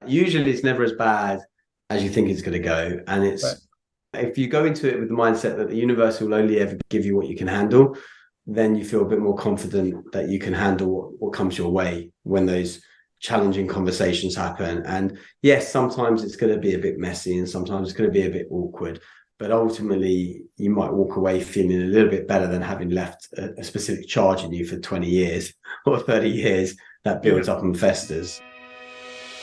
usually it's never as bad as you think it's going to go. And Right. if you go into it with the mindset that the universe will only ever give you what you can handle, then you feel a bit more confident that you can handle what comes your way when those challenging conversations happen. And yes, sometimes it's going to be a bit messy and sometimes it's going to be a bit awkward. But ultimately, you might walk away feeling a little bit better than having left a specific charge in you for 20 years or 30 years that builds up and festers.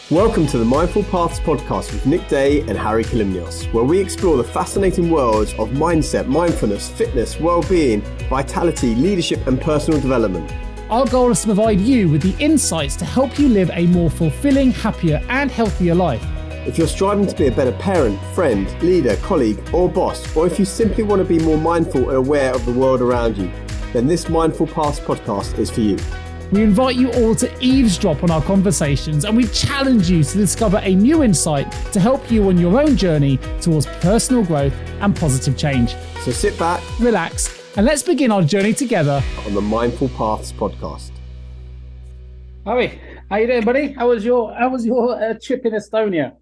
Welcome to the Mindful Paths podcast with Nick Day and Hari Kalymnios, where we explore the fascinating worlds of mindset, mindfulness, fitness, well-being, vitality, leadership, and personal development. Our goal is to provide you with the insights to help you live a more fulfilling, happier, and healthier life. If you're striving to be a better parent, friend, leader, colleague, or boss, or if you simply want to be more mindful and aware of the world around you, then this Mindful Paths podcast is for you. We invite you all to eavesdrop on our conversations, and we challenge you to discover a new insight to help you on your own journey towards personal growth and positive change. So sit back, relax, and let's begin our journey together on the Mindful Paths podcast. Hari, how you doing, buddy? How was your trip in Estonia?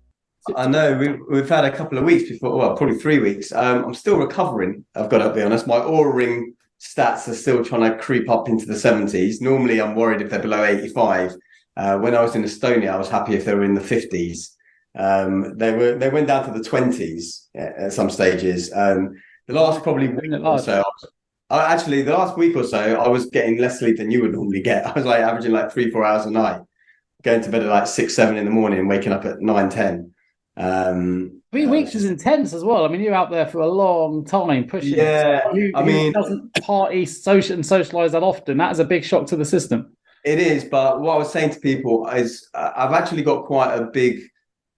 I know we've had a couple of weeks before, well, probably 3 weeks. I'm still recovering. I've got to be honest. My Oura Ring stats are still trying to creep up into the 70s. Normally, I'm worried if they're below 85. When I was in Estonia, I was happy if they were in the 50s. They went down to the 20s at some stages. The last probably week or so, the last week or so, I was getting less sleep than you would normally get. I was like averaging like 3-4 hours a night, going to bed at like 6-7 in the morning, waking up at 9-10. 3 weeks is intense as well. I mean, you're out there for a long time pushing. Yeah, who doesn't party, socialize that often? That is a big shock to the system. It is, but what I was saying to people is I've actually got quite a big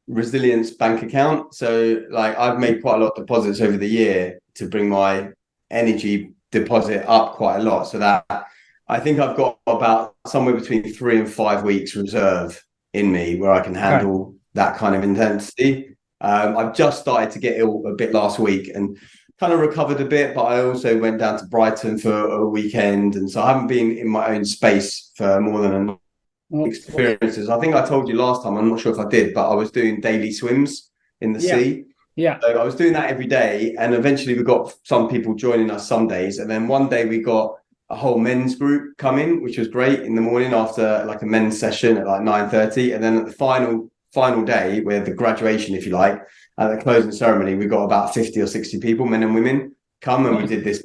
resilience bank account. So like I've made quite a lot of deposits over the year to bring my energy deposit up quite a lot. So that I think I've got about somewhere between 3 and 5 weeks reserve in me where I can handle that kind of intensity. I've just started to get ill a bit last week and kind of recovered a bit, but I also went down to Brighton for a weekend. And so I haven't been in my own space for more than a experiences. I think I told you last time, I'm not sure if I did, but I was doing daily swims in the sea. Yeah. So I was doing that every day. And eventually we got some people joining us some days. And then one day we got a whole men's group coming, which was great in the morning after like a men's session at like 9:30. And then at the final day, where the graduation, if you like, at the closing ceremony, we got about 50 or 60 people, men and women, come, and we did this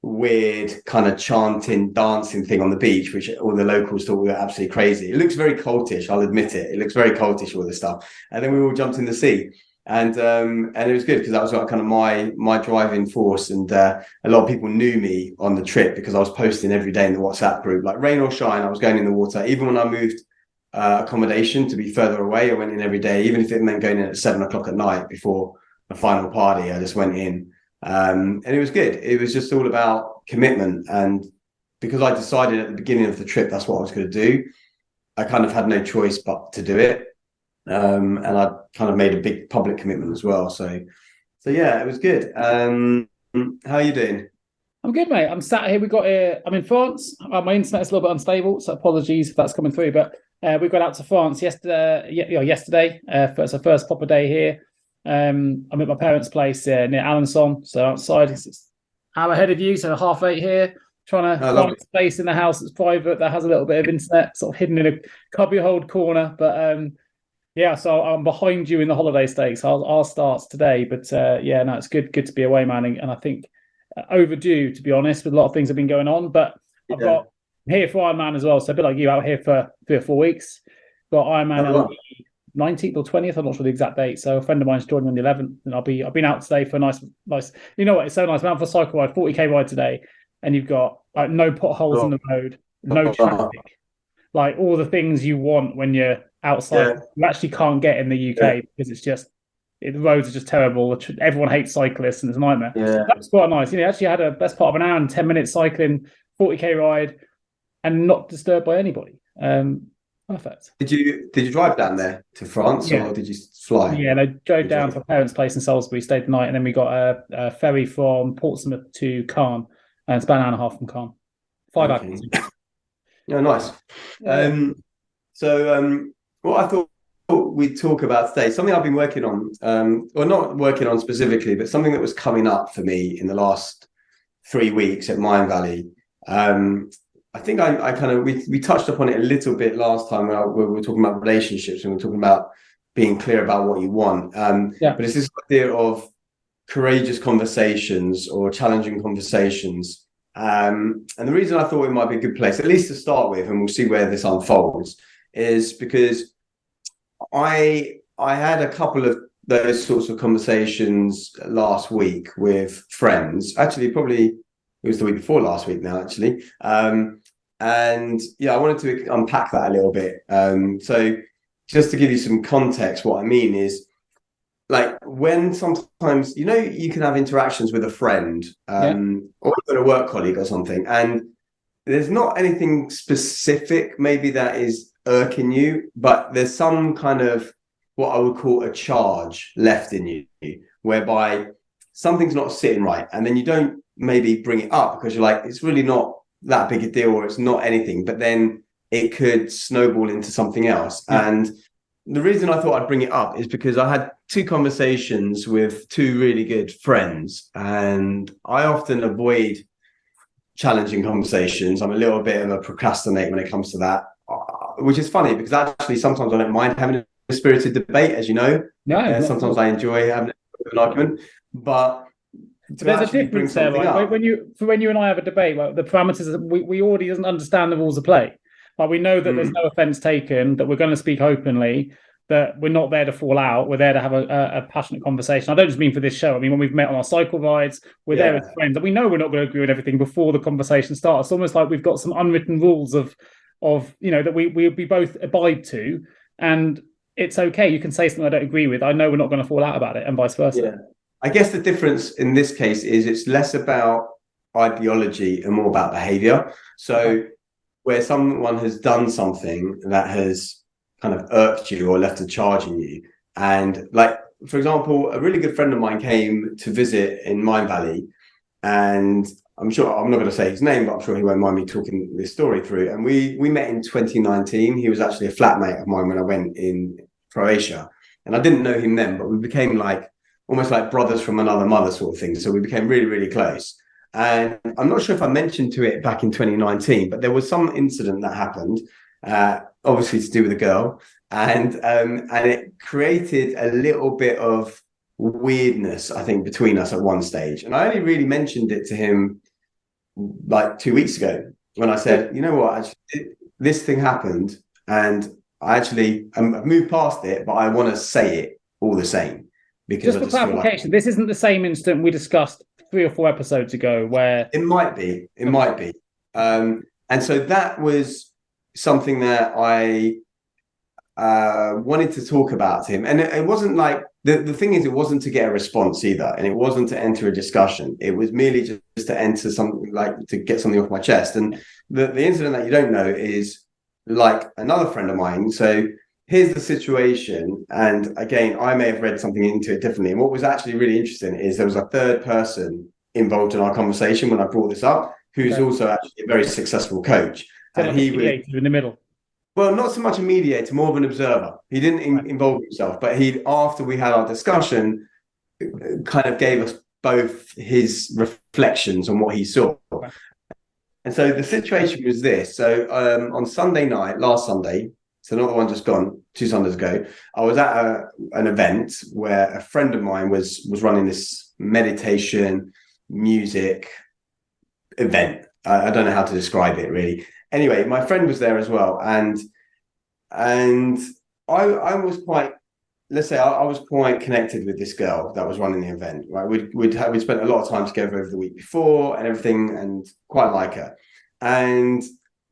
weird kind of chanting, dancing thing on the beach, which all the locals thought we were absolutely crazy. It looks very cultish, I'll admit it. It looks very cultish, all this stuff. And then we all jumped in the sea. And it was good because that was like kind of my driving force. And a lot of people knew me on the trip because I was posting every day in the WhatsApp group, like rain or shine, I was going in the water. Even when I moved accommodation to be further away, I went in every day, even if it meant going in at 7 o'clock at night before the final party. I just went in, and it was good. It was just all about commitment, and because I decided at the beginning of the trip that's what I was going to do, I kind of had no choice but to do it, and I kind of made a big public commitment as well. So yeah, it was good. How are you doing? I'm good, mate. I'm sat here. I'm in France. My internet's a little bit unstable, so apologies if that's coming through. But we got out to France yesterday. It's our first proper day here. I'm at my parents' place near Alençon, so outside. It's an hour ahead of you, so 8:30 here. Trying to find a space in the house that's private that has a little bit of internet, sort of hidden in a cubbyhole corner. But so I'm behind you in the holiday stakes. I'll start today, but it's good to be away, man, and I think overdue, to be honest, with a lot of things have been going on. But I'm here for Ironman as well, so a bit like you, out here for 3 or 4 weeks. Got Ironman on the 19th or 20th, I'm not sure the exact date. So a friend of mine's joining on the 11th, and I've been out today for a nice. You know what? It's so nice. I'm out for a cycle ride, 40k ride today, and you've got like no potholes in the road, no traffic, like all the things you want when you're outside. You actually can't get in the UK because it's just the roads are just terrible. Everyone hates cyclists, and it's a nightmare. So that's quite nice. Actually had a best part of an hour and 10 minutes cycling, 40k ride, and not disturbed by anybody. Perfect. Did you drive down there to France, or did you fly? Yeah, I drove down to my parents' place in Salisbury, stayed the night, and then we got a ferry from Portsmouth to Caen, and it's about an hour and a half from Caen. 5 hours. Yeah, nice. So what I thought we'd talk about today, something I've been working on, or not working on specifically, but something that was coming up for me in the last 3 weeks at MindValley. I think I kind of, we touched upon it a little bit last time when we were talking about relationships and we were talking about being clear about what you want. But it's this idea of courageous conversations or challenging conversations. And the reason I thought it might be a good place, at least to start with, and we'll see where this unfolds, is because I had a couple of those sorts of conversations last week with friends. Actually, probably it was the week before last week now, actually. And yeah, I wanted to unpack that a little bit. So just to give you some context, what I mean is, like, when sometimes, you know, you can have interactions with a friend or even a work colleague or something, and there's not anything specific maybe that is irking you, but there's some kind of what I would call a charge left in you, whereby something's not sitting right, and then you don't maybe bring it up because you're like, it's really not that big a deal, or it's not anything, but then it could snowball into something else. And the reason I thought I'd bring it up is because I had 2 conversations with 2 really good friends, and I often avoid challenging conversations. I'm a little bit of a procrastinator when it comes to that, which is funny because actually sometimes I don't mind having a spirited debate, as you know. Sometimes I enjoy having an argument, but there's a difference there, right? When you and I have a debate, like, the parameters, we already doesn't understand the rules of play. Like, we know that there's no offence taken, that we're going to speak openly, that we're not there to fall out. We're there to have a passionate conversation. I don't just mean for this show. I mean, when we've met on our cycle rides, we're there as friends. And we know we're not going to agree with everything before the conversation starts. It's almost like we've got some unwritten rules of you know, that we both abide to. And it's okay. You can say something I don't agree with. I know we're not going to fall out about it, and vice versa. Yeah. I guess the difference in this case is it's less about ideology and more about behavior. So where someone has done something that has kind of irked you or left a charge in you, and, like, for example, a really good friend of mine came to visit in MindValley, and I'm sure, I'm not going to say his name, but I'm sure he won't mind me talking this story through. And we met in 2019. He was actually a flatmate of mine when I went in Croatia, and I didn't know him then, but we became like almost like brothers from another mother sort of thing. So we became really, really close. And I'm not sure if I mentioned to it back in 2019, but there was some incident that happened, obviously to do with a girl, and it created a little bit of weirdness, I think, between us at one stage. And I only really mentioned it to him like 2 weeks ago when I said, you know what, actually, this thing happened, and I actually I've moved past it, but I want to say it all the same. Because just for clarification, this isn't the same incident we discussed 3 or 4 episodes ago, where it might be. And so that was something that I wanted to talk about to him. And it wasn't like, the thing is, it wasn't to get a response either, and it wasn't to enter a discussion. It was merely just to enter something, like, to get something off my chest. And the incident that you don't know is like another friend of mine. So here's the situation, and again, I may have read something into it differently. And what was actually really interesting is there was a third person involved in our conversation when I brought this up, who's also actually a very successful coach. So, and like, he was in the middle. Well, not so much a mediator, more of an observer. He didn't involve himself, but after we had our discussion, kind of gave us both his reflections on what he saw. Okay. And so the situation was this. So on Sunday night, last Sunday, so not the one just gone, 2 Sundays ago, I was at an event where a friend of mine was running this meditation music event. I don't know how to describe it really. Anyway, my friend was there as well, and I was quite, let's say, I was quite connected with this girl that was running the event. Right, we'd spent a lot of time together over the week before and everything, and quite like her. And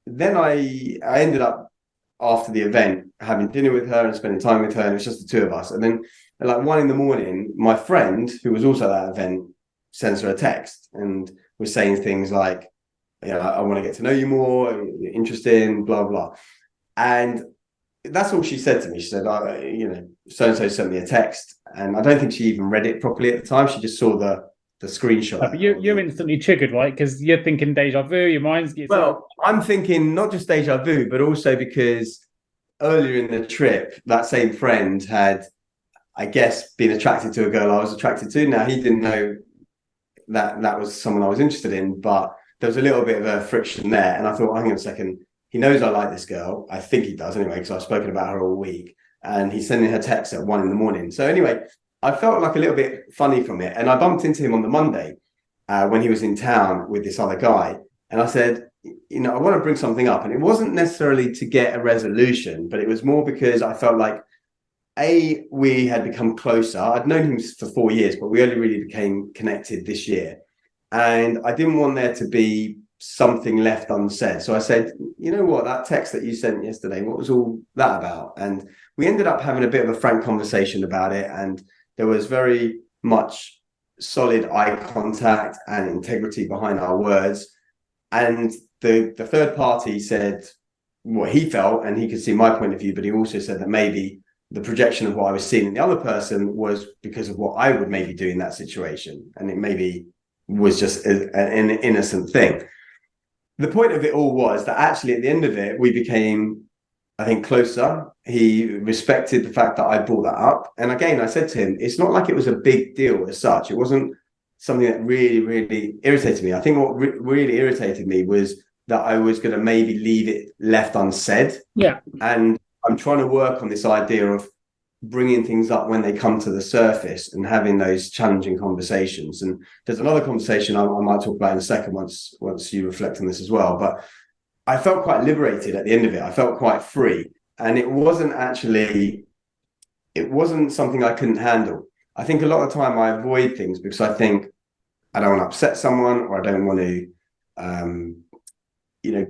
then I ended up, after the event, having dinner with her and spending time with her, and it was just the 2 of us. And then at like 1 a.m, my friend, who was also at that event, sends her a text and was saying things like, you know, I want to get to know you more, you're interesting, blah, blah. And that's all she said to me. She said, you know, so-and-so sent me a text. And I don't think she even read it properly at the time. She just saw the screenshot. But you're instantly triggered, right? Because you're thinking deja vu, your mind's... Well, I'm thinking not just deja vu, but also because earlier in the trip, that same friend had, I guess, been attracted to a girl I was attracted to. Now, he didn't know that was someone I was interested in, but there was a little bit of a friction there. And I thought, hang on a second, he knows I like this girl. I think he does anyway, because I've spoken about her all week. And he's sending her texts at 1 a.m. So anyway, I felt like a little bit funny from it. And I bumped into him on the Monday when he was in town with this other guy. And I said, I want to bring something up. And it wasn't necessarily to get a resolution, but it was more because I felt like, we had become closer. I'd known him for 4 years, but we only really became connected this year. And I didn't want there to be something left unsaid. So I said, you know what, that text that you sent yesterday, what was all that about? And we ended up having a bit of a frank conversation about it. And there was very much solid eye contact and integrity behind our words. And the third party said what he felt, and he could see my point of view, but he also said that maybe the projection of what I was seeing in the other person was because of what I would maybe do in that situation. And it maybe was just an innocent thing. The point of it all was that actually at the end of it, we became, I think, closer. He respected the fact that I brought that up. And again, I said to him, it's not like it was a big deal as such. It wasn't something that really, really irritated me. I think what really irritated me was that I was going to maybe leave it left unsaid. Yeah. And I'm trying to work on this idea of bringing things up when they come to the surface and having those challenging conversations. And there's another conversation I might talk about in a second once you reflect on this as well. But I felt quite liberated at the end of it. I felt quite free. And it wasn't something I couldn't handle. I think a lot of the time I avoid things because I think I don't want to upset someone, or I don't want to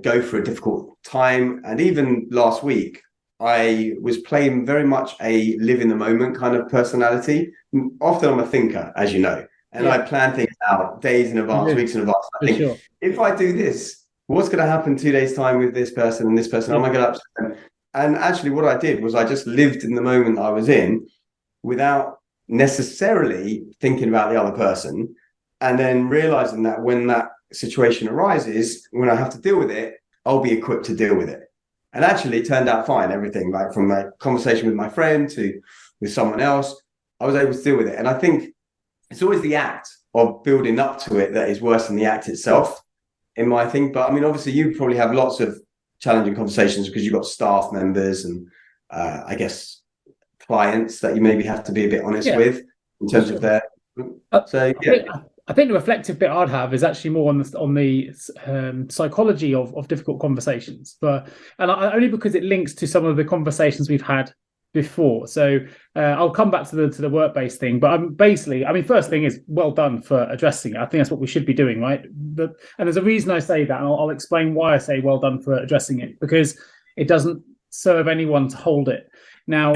go through a difficult time. And even last week, I was playing very much a live in the moment kind of personality. Often I'm a thinker, as you know, and I plan things out days in advance, weeks in advance. I think, if I do this, what's going to happen 2 days' time with this person and this person? Am I going to upset them? And actually what I did was I just lived in the moment I was in without necessarily thinking about the other person, and then realizing that when that situation arises, when I have to deal with it, I'll be equipped to deal with it. And actually it turned out fine. Everything, like from my conversation with my friend to with someone else, I was able to deal with it. And I think it's always the act of building up to it that is worse than the act itself, in my thing. But I mean, obviously you probably have lots of challenging conversations because you've got staff members and I guess clients that you maybe have to be a bit honest with in terms of their. So yeah. I think the reflective bit I'd have is actually more on the psychology of difficult conversations, only because it links to some of the conversations we've had before. So I'll come back to the work-based thing, but first thing is well done for addressing it. I think that's what we should be doing, right? And there's a reason I say that, and I'll explain why I say well done for addressing it, because it doesn't serve anyone to hold it. Now,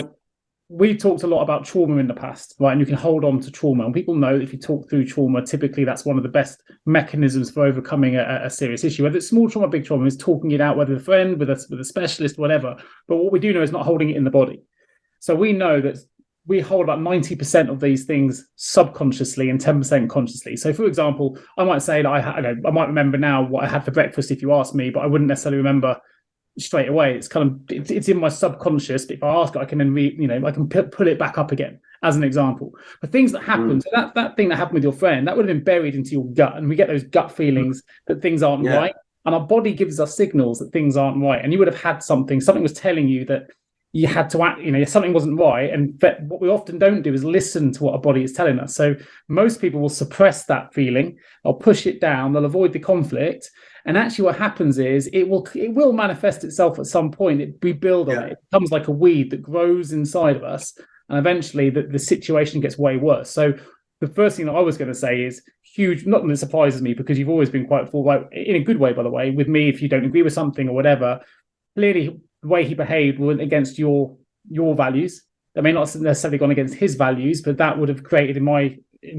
we talked a lot about trauma in the past, right? And you can hold on to trauma. And people know if you talk through trauma, typically that's one of the best mechanisms for overcoming a serious issue. Whether it's small trauma, big trauma, is talking it out, whether with a friend, with a specialist, whatever. But what we do know is not holding it in the body. So we know that we hold about 90% of these things subconsciously and 10% consciously. So, for example, I might say that I might remember now what I had for breakfast if you asked me, but I wouldn't necessarily remember straight away. It's kind of it's in my subconscious, but if I ask it, I can then I can pull it back up again as an example. But things that happen, so that thing that happened with your friend, that would have been buried into your gut, and we get those gut feelings that things aren't right, and our body gives us signals that things aren't right. And you would have had something was telling you that you had to act, something wasn't right. And what we often don't do is listen to what our body is telling us. So most people will suppress that feeling, they'll push it down, they'll avoid the conflict. And actually what happens is it will manifest itself at some point. We build on it. It becomes like a weed that grows inside of us. And eventually the situation gets way worse. So the first thing that I was going to say is huge, not that it surprises me because you've always been quite forward, in a good way, by the way, with me. If you don't agree with something or whatever, clearly the way he behaved went against your values. That may not necessarily gone against his values, but that would have created, in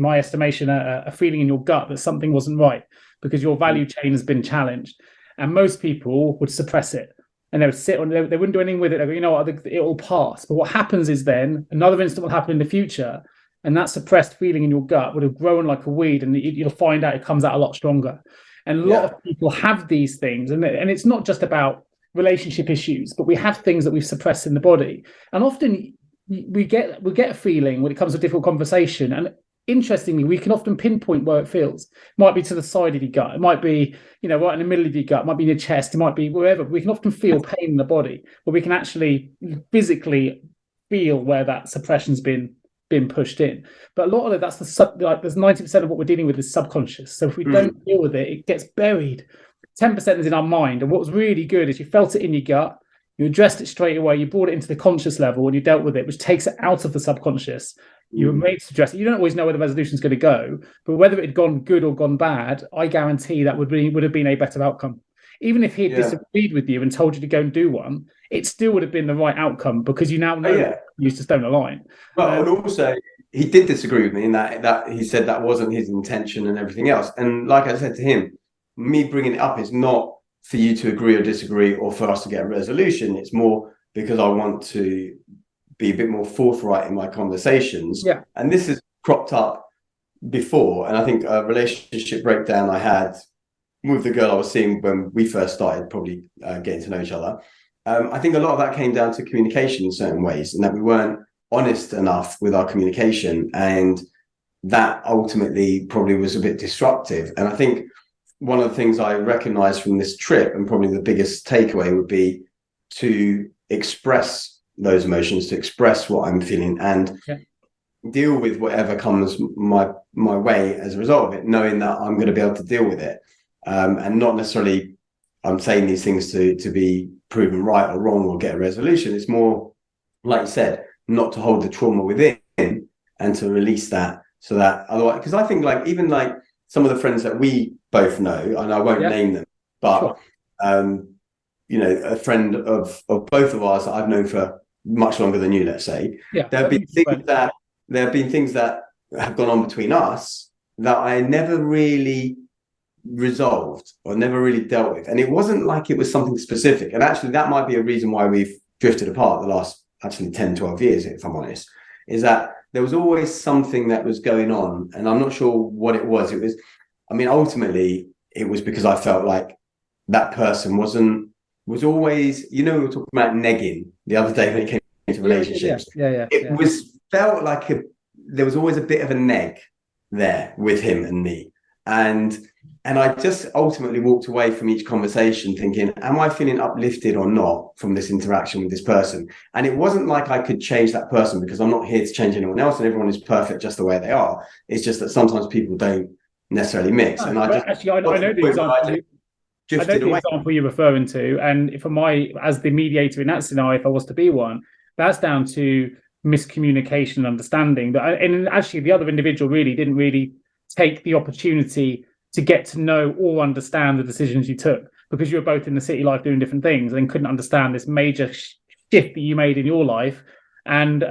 my estimation, a feeling in your gut that something wasn't right, because your value chain has been challenged. And most people would suppress it, and they would sit on, they wouldn't do anything with it. They go, you know what, it will pass. But what happens is then another incident will happen in the future, and that suppressed feeling in your gut would have grown like a weed, and you'll find out it comes out a lot stronger. And a lot of people have these things, and it's not just about relationship issues, but we have things that we've suppressed in the body. And often we get a feeling when it comes to a difficult conversation. And interestingly, we can often pinpoint where it feels. It might be to the side of your gut. It might be, right in the middle of your gut. It might be in your chest. It might be wherever. We can often feel pain in the body, but we can actually physically feel where that suppression's been pushed in. But a lot of it, there's 90% of what we're dealing with is subconscious. So if we don't deal with it, it gets buried. 10% is in our mind. And what was really good is you felt it in your gut, you addressed it straight away, you brought it into the conscious level and you dealt with it, which takes it out of the subconscious. You were made to address it. You don't always know where the resolution is going to go, but whether it had gone good or gone bad, I guarantee that would have been a better outcome. Even if he had disagreed with you and told you to go and do one, it still would have been the right outcome because you now know you to stone a line. Well, and also he did disagree with me in that he said that wasn't his intention and everything else. And like I said to him, me bringing it up is not for you to agree or disagree or for us to get a resolution. It's more because I want to be a bit more forthright in my conversations. Yeah. And this has cropped up before. And I think a relationship breakdown I had with the girl I was seeing when we first started probably getting to know each other. I think a lot of that came down to communication in certain ways, and that we weren't honest enough with our communication. And that ultimately probably was a bit disruptive. And I think one of the things I recognized from this trip, and probably the biggest takeaway, would be to express those emotions, to express what I'm feeling, and deal with whatever comes my way as a result of it, knowing that I'm going to be able to deal with it, and not necessarily I'm saying these things to be proven right or wrong or get a resolution. It's more, like you said, not to hold the trauma within and to release that, so that otherwise, because I think even some of the friends that we both know, and I won't name them, but a friend of both of ours that I've known for much longer than you, let's say, there have been things that have gone on between us that I never really resolved or never really dealt with. And it wasn't like it was something specific. And actually that might be a reason why we've drifted apart the last 10, 12 years, if I'm honest, is that there was always something that was going on, and I'm not sure what it was. Ultimately it was because I felt like that person was always, we were talking about negging the other day when it came to relationships. Felt like there was always a bit of a neg there with him and me. And I just ultimately walked away from each conversation thinking, am I feeling uplifted or not from this interaction with this person? And it wasn't like I could change that person, because I'm not here to change anyone else and everyone is perfect just the way they are. It's just that sometimes people don't necessarily mix. And I know the example you're referring to. And as the mediator in that scenario, if I was to be one, that's down to miscommunication and understanding. And actually the other individual didn't really take the opportunity to get to know or understand the decisions you took, because you were both in the city life doing different things and couldn't understand this major shift that you made in your life, and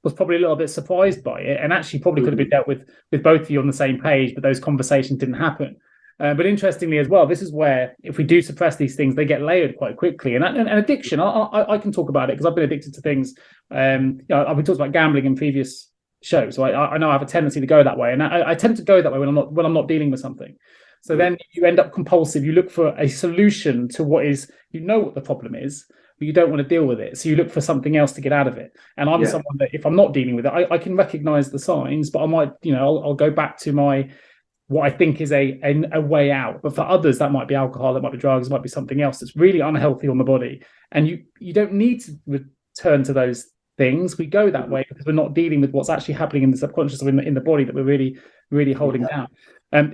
was probably a little bit surprised by it, and actually probably could have been dealt with both of you on the same page, but those conversations didn't happen. But interestingly as well, this is where if we do suppress these things, they get layered quite quickly. And addiction, I can talk about it because I've been addicted to things. I've been talking about gambling in previous shows, so I know I have a tendency to go that way, and I tend to go that way when I'm not dealing with something. So then you end up compulsive. You look for a solution to what the problem is, but you don't want to deal with it. So you look for something else to get out of it. And I'm someone that if I'm not dealing with it, I can recognize the signs, but I might, I'll go back to what I think is a way out. But for others, that might be alcohol, that might be drugs, it might be something else that's really unhealthy on the body. And you don't need to return to those things. We go that way because we're not dealing with what's actually happening in the subconscious or in the body that we're really, really holding down.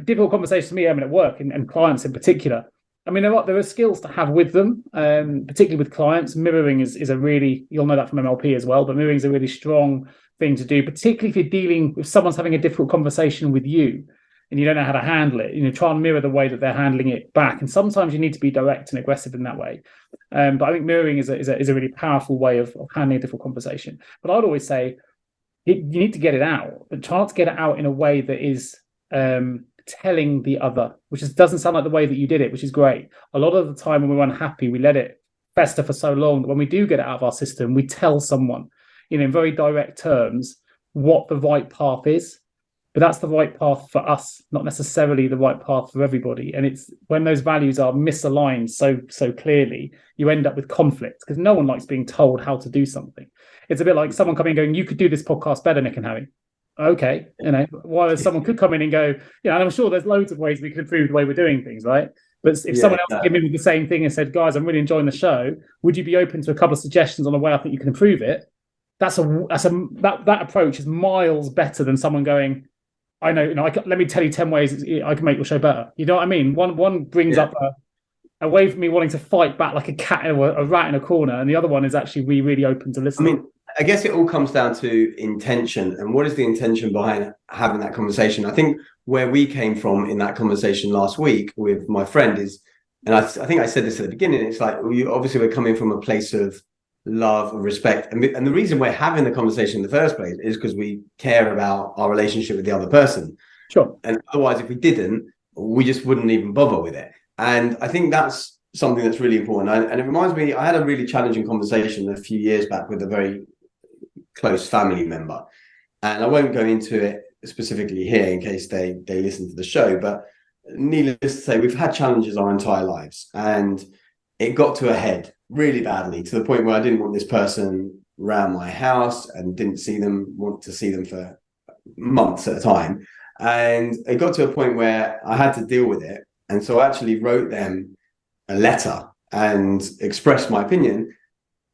Difficult conversations for me, at work and clients in particular. There are skills to have with them, particularly with clients. Mirroring is a really, you'll know that from MLP as well, but mirroring is a really strong thing to do, particularly if you're dealing with someone's having a difficult conversation with you and you don't know how to handle it. Try and mirror the way that they're handling it back. And sometimes you need to be direct and aggressive in that way. But I think mirroring is a really powerful way of handling a difficult conversation. But I'd always say you need to get it out, but try to get it out in a way that is telling the other, which doesn't sound like the way that you did it, which is great. A lot of the time when we're unhappy, we let it fester for so long that when we do get it out of our system, we tell someone, in very direct terms, what the right path is. but that's the right path for us, not necessarily the right path for everybody. And it's when those values are misaligned so clearly, you end up with conflict, because no one likes being told how to do something. It's a bit like someone coming and going, you could do this podcast better, Nick and Harry. Okay, while someone could come in and go, and I'm sure there's loads of ways we can improve the way we're doing things, right? But if someone else came in with the same thing and said, guys, I'm really enjoying the show, would you be open to a couple of suggestions on a way I think you can improve it? That approach is miles better than someone going, I know, let me tell you 10 ways I can make your show better. You know what I mean? One brings up a way for me wanting to fight back like a cat or a rat in a corner, and the other one is actually really open to listening. I mean, I guess it all comes down to intention, and what is the intention behind having that conversation? I think where we came from in that conversation last week with my friend is, and I think I said this at the beginning, it's like, obviously we're coming from a place of love and respect. And the reason we're having the conversation in the first place is because we care about our relationship with the other person. Sure. And otherwise, if we didn't, we just wouldn't even bother with it. And I think that's something that's really important. And it reminds me, I had a really challenging conversation a few years back with a very close family member. And I won't go into it specifically here in case they listen to the show, but needless to say, we've had challenges our entire lives. And it got to a head really badly, to the point where I didn't want this person around my house and didn't want to see them for months at a time. And it got to a point where I had to deal with it. And so I actually wrote them a letter and expressed my opinion,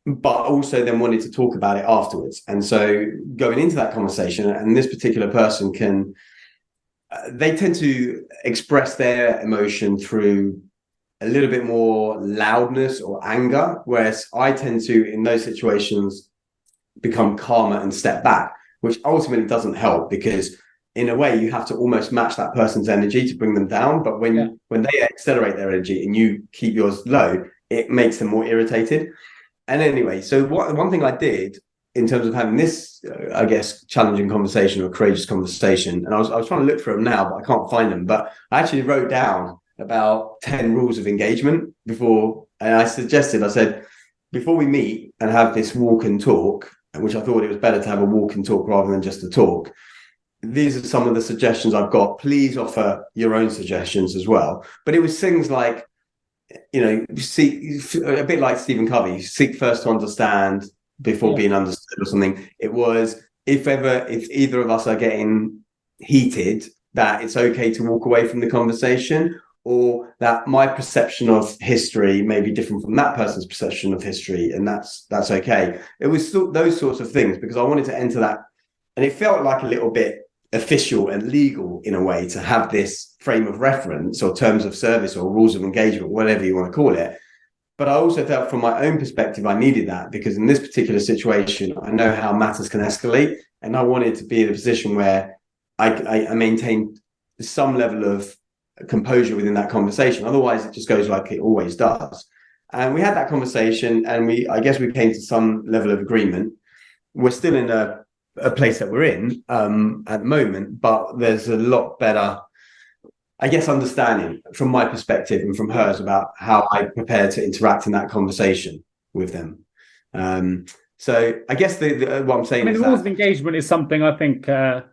but also then wanted to talk about it afterwards. And so going into that conversation, and this particular person they tend to express their emotion through a little bit more loudness or anger, whereas I tend to, in those situations, become calmer and step back, which ultimately doesn't help, because in a way you have to almost match that person's energy to bring them down. But when they accelerate their energy and you keep yours low, it makes them more irritated. And anyway, so one thing I did in terms of having this, I guess, challenging conversation or courageous conversation, and I was trying to look for them now, but I can't find them. But I actually wrote down about 10 rules of engagement before, and I said, before we meet and have this walk and talk, which I thought it was better to have a walk and talk rather than just a talk, these are some of the suggestions I've got. Please offer your own suggestions as well. But it was things like, seek, a bit like Stephen Covey, seek first to understand before being understood, or something. It was, if either of us are getting heated, that it's okay to walk away from the conversation, or that my perception of history may be different from that person's perception of history, and that's okay. It was those sorts of things, because I wanted to enter that, and it felt like a little bit official and legal in a way to have this frame of reference or terms of service or rules of engagement, whatever you want to call it. But I also felt from my own perspective, I needed that, because in this particular situation, I know how matters can escalate, and I wanted to be in a position where I maintained some level of composure within that conversation. Otherwise, it just goes like it always does. And we had that conversation, and I guess we came to some level of agreement. We're still in a place that we're in at the moment, but there's a lot better, I guess, understanding from my perspective and from hers about how I prepare to interact in that conversation with them. So I guess what I'm saying is, the rules of engagement is something I think, I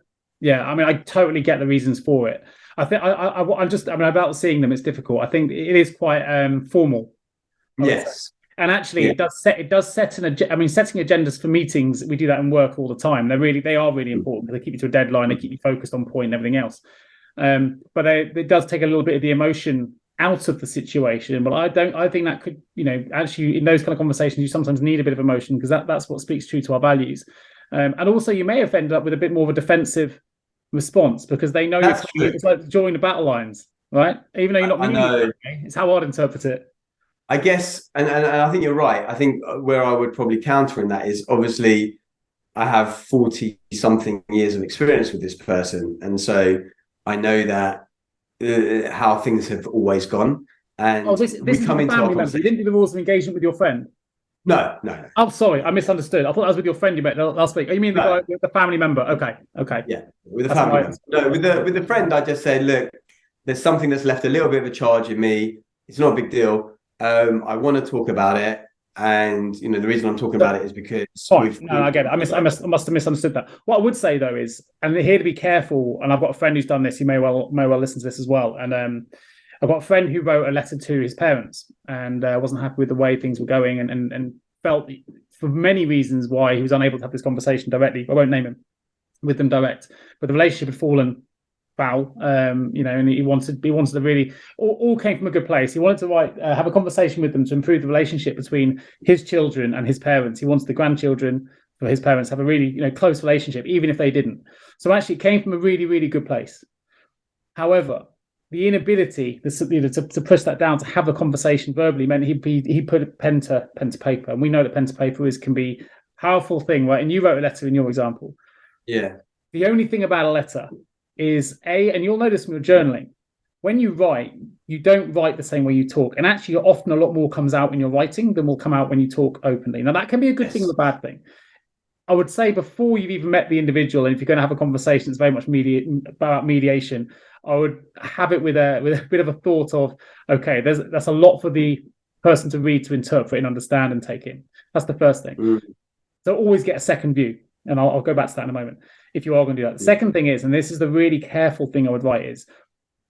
totally get the reasons for it. I think about seeing them, it's difficult. I think it is quite formal. Yes. And actually, it does set an agenda. Setting agendas for meetings, we do that in work all the time. They are really important, because they keep you to a deadline, they keep you focused on point and everything else. But it does take a little bit of the emotion out of the situation. But I think that could, actually in those kind of conversations, you sometimes need a bit of emotion, because that's what speaks true to our values. And also, you may have ended up with a bit more of a defensive response, because they know it's like drawing the battle lines, right? Even though you're not meaning it, it's how I'd interpret it. I guess, and I think you're right. I think where I would probably counter in that is, obviously I have 40 something years of experience with this person, and so I know that how things have always gone. And this is come into family member. You didn't do the rules of engagement with your friend? No. Oh, sorry, I misunderstood. I thought that was with your friend you met last week. Oh, you mean the guy with the family member? Okay. Yeah, with the family member. No, with the friend, I just said, look, there's something that's left a little bit of a charge in me. It's not a big deal. I want to talk about it. And the reason I'm talking about it is because I get it. I must have misunderstood that. What I would say though is, and here to be careful, and I've got a friend who's done this. He may well listen to this as well. And I've got a friend who wrote a letter to his parents and wasn't happy with the way things were going, and felt for many reasons why he was unable to have this conversation directly. I won't name him with them direct, but the relationship had fallen foul. And he wanted to really all came from a good place. He wanted to have a conversation with them to improve the relationship between his children and his parents. He wanted the grandchildren for his parents to have a really close relationship, even if they didn't. So actually, it came from a really, really good place. However, the inability to push that down, to have a conversation verbally, meant he put pen to paper, and we know that pen to paper can be a powerful thing, right? And you wrote a letter in your example. Yeah. The only thing about a letter is and you'll notice from your journaling, when you write, you don't write the same way you talk, and actually, often a lot more comes out when you're writing than will come out when you talk openly. Now, that can be a good thing or a bad thing. I would say before you've even met the individual, and if you're going to have a conversation that's very much about mediation, I would have it with a bit of a thought of, okay, that's a lot for the person to read, to interpret and understand and take in. That's the first thing. So always get a second view, and I'll go back to that in a moment if you are going to do that. The second thing is, and this is the really careful thing I would write, is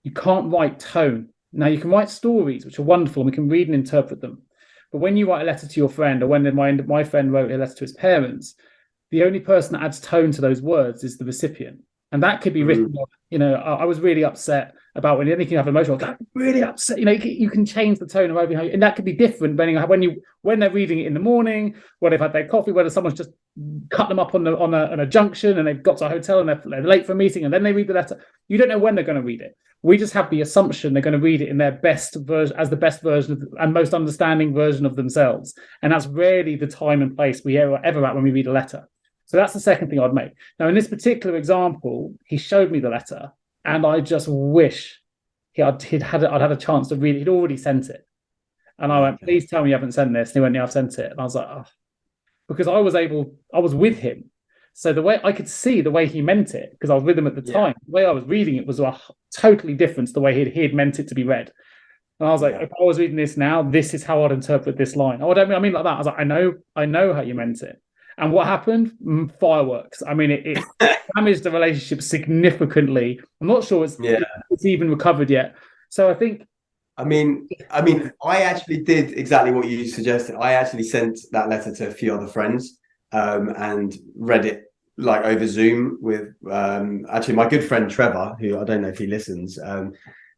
you can't write tone. Now, you can write stories, which are wonderful, and we can read and interpret them. But when you write a letter to your friend, or when my friend wrote a letter to his parents, the only person that adds tone to those words is the recipient. And that could be written, I was really upset about when anything have emotional, like, really upset. You can change the tone of everything, and that could be different depending on when they're reading it in the morning, when they've had their coffee, whether someone's just cut them up on a junction and they've got to a hotel and they're late for a meeting, and then they read the letter. You don't know when they're going to read it. We just have the assumption they're going to read it in their best version, as the best version and most understanding version of themselves. And that's rarely the time and place we ever at when we read a letter. So that's the second thing I'd make. Now, in this particular example, he showed me the letter, and I just wish I'd had a chance to read it. He'd already sent it. And I went, please tell me you haven't sent this. And he went, yeah, I've sent it. And I was like, oh. Because I was with him. So the way I could see the way he meant it, because I was with him at the time, the way I was reading it was totally different to the way he'd meant it to be read. And I was like, if I was reading this now, this is how I'd interpret this line. Oh, I mean like that. I was like, I know how you meant it. And what happened? Fireworks. I mean, it damaged the relationship significantly. I'm not sure it's even recovered yet. So I think. I mean, I actually did exactly what you suggested. I actually sent that letter to a few other friends and read it over Zoom with actually my good friend Trevor, who I don't know if he listens, a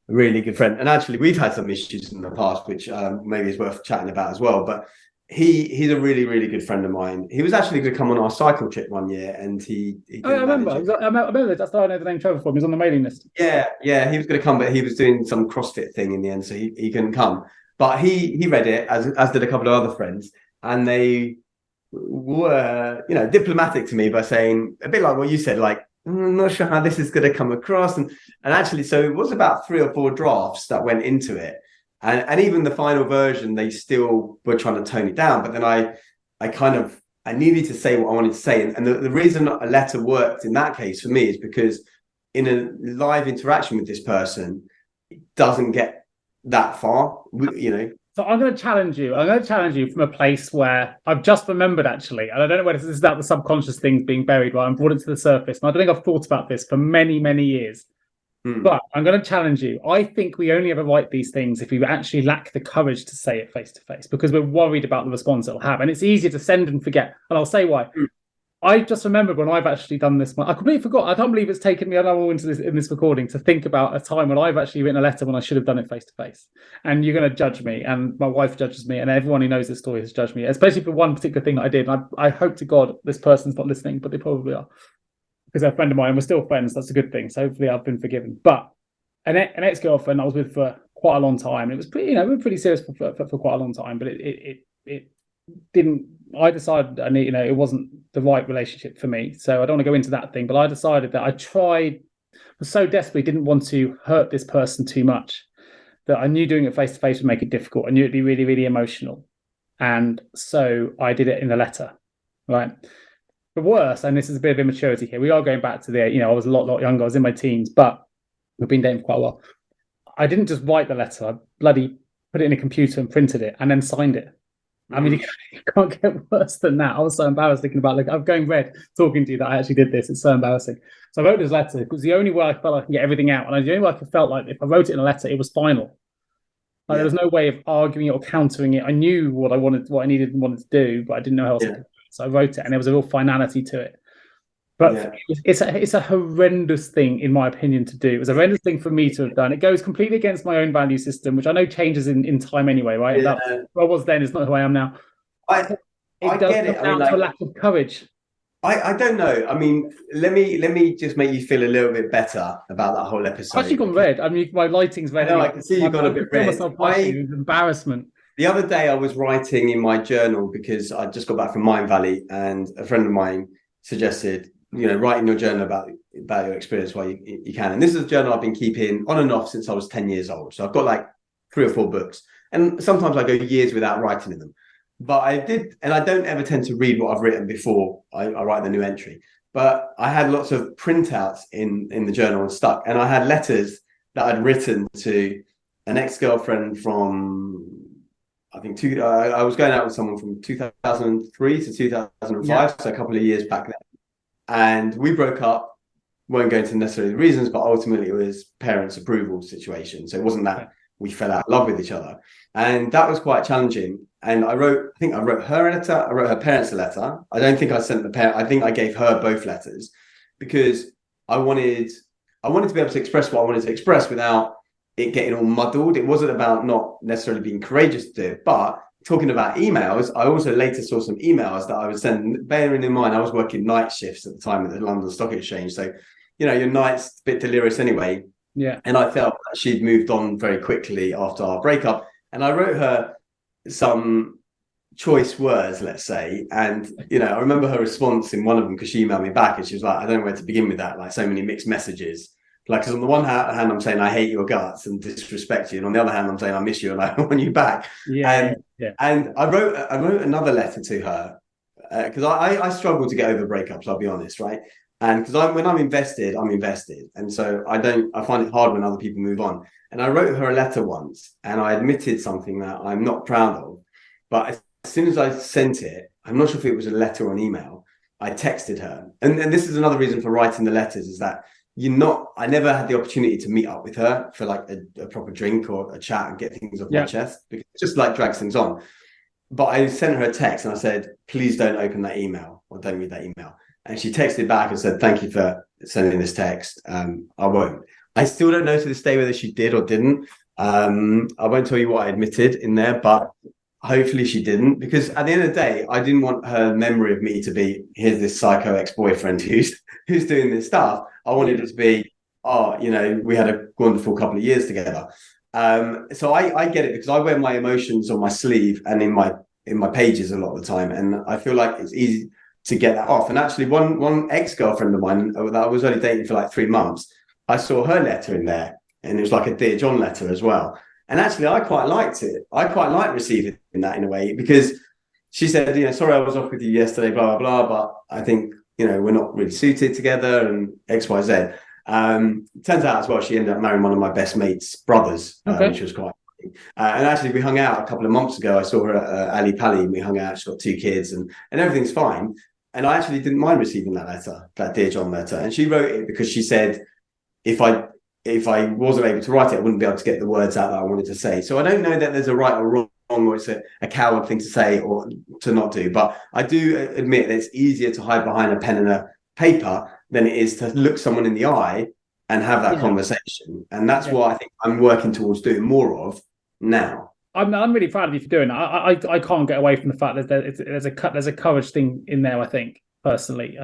really good friend. And actually, we've had some issues in the past, which maybe is worth chatting about as well. But he's a really, really good friend of mine. He was actually going to come on our cycle trip one year, and he I remember that. That's how I know the name Trevor from. He was on the mailing list. Yeah, he was going to come, but he was doing some CrossFit thing in the end, so he couldn't come. But he read it, as did a couple of other friends, and they were, diplomatic to me by saying, a bit like what you said, I'm not sure how this is going to come across. And actually, so it was about 3 or 4 drafts that went into it. And even the final version, they still were trying to tone it down. But then I needed to say what I wanted to say. And the reason a letter worked in that case for me is because in a live interaction with this person, it doesn't get that far, So I'm going to challenge you. I'm going to challenge you from a place where I've just remembered, actually, and I don't know whether this is about the subconscious things being buried, right? I'm brought it to the surface. And I don't think I've thought about this for many, many years. But I'm going to challenge you. I think we only ever write these things if we actually lack the courage to say it face to face, because we're worried about the response it'll have. And it's easier to send and forget. And I'll say why. I just remembered when I've actually done this. I completely forgot. I can't believe it's taken me an hour into this recording to think about a time when I've actually written a letter when I should have done it face to face. And you're going to judge me, and my wife judges me, and everyone who knows this story has judged me, especially for one particular thing that I did. And I hope to God this person's not listening, but they probably are, because they're a friend of mine and we're still friends. That's a good thing. So hopefully I've been forgiven. But an ex-girlfriend I was with for quite a long time. It was pretty, we were pretty serious for quite a long time, but it didn't. I decided it wasn't the right relationship for me. So I don't want to go into that thing, but I decided that was so desperately didn't want to hurt this person too much that I knew doing it face to face would make it difficult. I knew it'd be really, really emotional. And so I did it in a letter, right? But worse, and this is a bit of immaturity here, we are going back to I was a lot younger, I was in my teens, but we've been dating for quite a while. I didn't just write the letter, I bloody put it in a computer and printed it and then signed it. I mean, you can't get worse than that. I was so embarrassed thinking about, like, I'm going red talking to you that I actually did this. It's so embarrassing. So I wrote this letter because the only way I felt I can get everything out, and the only way I felt like if I wrote it in a letter, it was final. Like, there was no way of arguing it or countering it. I knew what I wanted, what I needed and wanted to do, but I didn't know how else to do it. So I wrote it, and there was a real finality to it. But it's a horrendous thing, in my opinion, to do. It was a horrendous thing for me to have done. It goes completely against my own value system, which I know changes in time anyway, right? Yeah. Who I was then is not who I am now. I get it. I mean, like, a lack of courage. I don't know. I mean, let me just make you feel a little bit better about that whole episode. I've actually gone red. I mean, my lighting's red. I can see you've got a bit red. Embarrassment. The other day I was writing in my journal because I just got back from MindValley, and a friend of mine suggested, write in your journal about your experience while you can. And this is a journal I've been keeping on and off since I was 10 years old. So I've got like 3 or 4 books, and sometimes I go years without writing in them. But I did, and I don't ever tend to read what I've written before I write the new entry. But I had lots of printouts in the journal and stuck, and I had letters that I'd written to an ex-girlfriend from, I think, I was going out with someone from 2003 to 2005, so a couple of years back then. And we broke up. Won't go into necessarily the reasons, but ultimately it was parents' approval situation. So it wasn't that we fell out of love with each other, and that was quite challenging. And I think I wrote her a letter. I wrote her parents a letter. I don't think I sent the parent. I think I gave her both letters because I wanted to be able to express what I wanted to express without it getting all muddled. It wasn't about not necessarily being courageous to do it, but talking about emails, I also later saw some emails that I was sending, bearing in mind I was working night shifts at the time at the London Stock Exchange. So, your night's a bit delirious anyway. Yeah. And I felt that she'd moved on very quickly after our breakup. And I wrote her some choice words, let's say. And, I remember her response in one of them, because she emailed me back and she was like, I don't know where to begin with that. Like, so many mixed messages. Like, because on the one hand, I'm saying I hate your guts and disrespect you, and on the other hand, I'm saying I miss you and I want you back. And I wrote another letter to her because I struggle to get over breakups. I'll be honest, right? And because when I'm invested, and so I find it hard when other people move on. And I wrote her a letter once, and I admitted something that I'm not proud of. But as soon as I sent it, I'm not sure if it was a letter or an email, I texted her, and this is another reason for writing the letters, is that I never had the opportunity to meet up with her for like a proper drink or a chat and get things off my chest, because it just like drags things on. But I sent her a text and I said, please don't open that email or don't read that email. And she texted back and said, thank you for sending this text. I won't. I still don't know to this day whether she did or didn't. I won't tell you what I admitted in there, but hopefully she didn't, because at the end of the day, I didn't want her memory of me to be, here's this psycho ex-boyfriend who's doing this stuff. I wanted it to be, we had a wonderful couple of years together. So I get it, because I wear my emotions on my sleeve and in my pages a lot of the time. And I feel like it's easy to get that off. And actually one ex-girlfriend of mine that I was only dating for like 3 months, I saw her letter in there, and it was like a Dear John letter as well. And actually, I quite liked it. I quite liked receiving that in a way, because she said, sorry, I was off with you yesterday, blah, blah, blah, but I think, we're not really suited together and X, Y, Z. Turns out as well, she ended up marrying one of my best mate's brothers, which was quite funny. And actually, we hung out a couple of months ago. I saw her at Ali Pali, and we hung out. She's got 2 kids and everything's fine. And I actually didn't mind receiving that letter, that Dear John letter. And she wrote it because she said, if I wasn't able to write it, I wouldn't be able to get the words out that I wanted to say. So I don't know that there's a right or wrong, or it's a coward thing to say or to not do. But I do admit that it's easier to hide behind a pen and a paper than it is to look someone in the eye and have that conversation. And that's what I think I'm working towards doing more of now. I'm really proud of you for doing that. I can't get away from the fact that there's a courage thing in there. I think personally,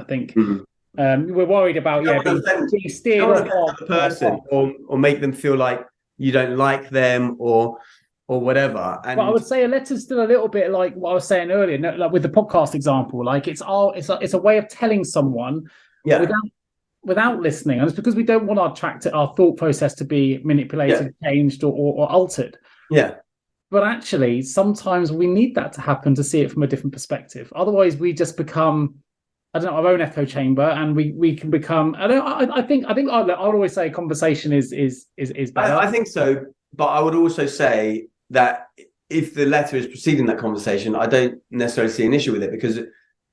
we're worried about being steered off the person or make them feel like you don't like them or whatever. And I would say a letter's still a little bit like what I was saying earlier, like with the podcast example. Like it's a way of telling someone without listening, and it's because we don't want our thought process to be manipulated, changed, or altered. Yeah. But actually, sometimes we need that to happen to see it from a different perspective. Otherwise, we just become, our own echo chamber, and we can become. I think I'll always say conversation is better. I think so, but I would also say that if the letter is preceding that conversation, I don't necessarily see an issue with it, because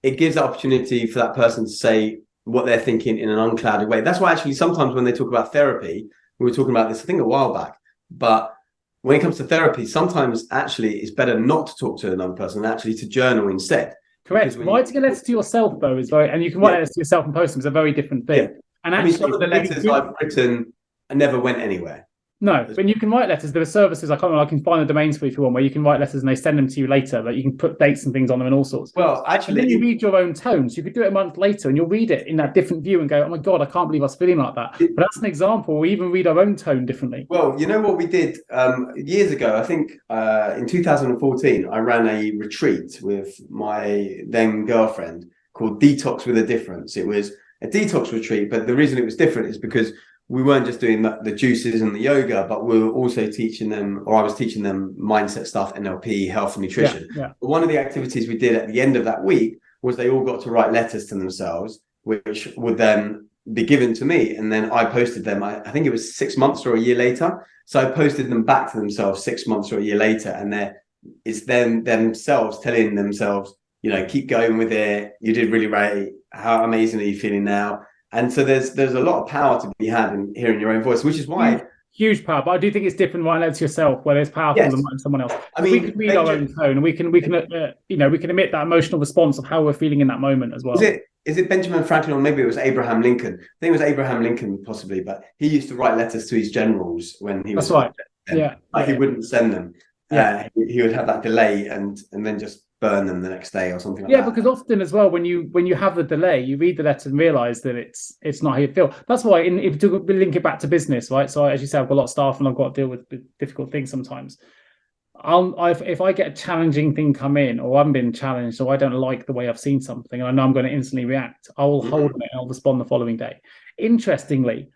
it gives the opportunity for that person to say what they're thinking in an unclouded way. That's why actually sometimes when they talk about therapy, we were talking about this, I think, a while back, but when it comes to therapy, sometimes actually it's better not to talk to another person and actually to journal instead. Correct. Writing a letter to yourself, though, is very, and you can write letters to yourself and post them, is a very different thing. Yeah. And actually, some of the letters I've written never went anywhere. No, but you can write letters. There are services, I can find the domains for you if you want, where you can write letters and they send them to you later. Like you can put dates and things on them and all sorts. Well, actually, and then you read your own tones. You could do it a month later and you'll read it in that different view and go, "Oh my God, I can't believe I was feeling like that." But that's an example. We even read our own tone differently. Well, you know what we did years ago? I think in 2014, I ran a retreat with my then girlfriend called Detox with a Difference. It was a detox retreat, but the reason it was different is because we weren't just doing the juices and the yoga, but we were also teaching them, or I was teaching them mindset stuff, NLP, health and nutrition. Yeah. But one of the activities we did at the end of that week was they all got to write letters to themselves, which would then be given to me. And then I posted them, I think it was 6 months or a year later. So I posted them back to themselves 6 months or a year later. And it's them themselves telling themselves, keep going with it. You did really great. How amazing are you feeling now? And so there's a lot of power to be had in hearing your own voice, which is why huge power. But I do think it's different writing letters to yourself, where it's powerful than writing to someone else. I mean, we can read our own tone, and we can emit that emotional response of how we're feeling in that moment as well. Is it Benjamin Franklin, or maybe it was Abraham Lincoln? I think it was Abraham Lincoln, possibly, but he used to write letters to his generals when he was. That's right. He wouldn't send them. Yeah. He would have that delay and then just burn them the next day or something like that. Yeah, because often as well, when you have the delay, you read the letter and realize that it's not how you feel. That's why if to link it back to business, right? So as you say, I've got a lot of staff and I've got to deal with difficult things sometimes. If I get a challenging thing come in, or I'm being challenged, or I don't like the way I've seen something, and I know I'm going to instantly react, I will hold on it and I'll respond the following day. Interestingly,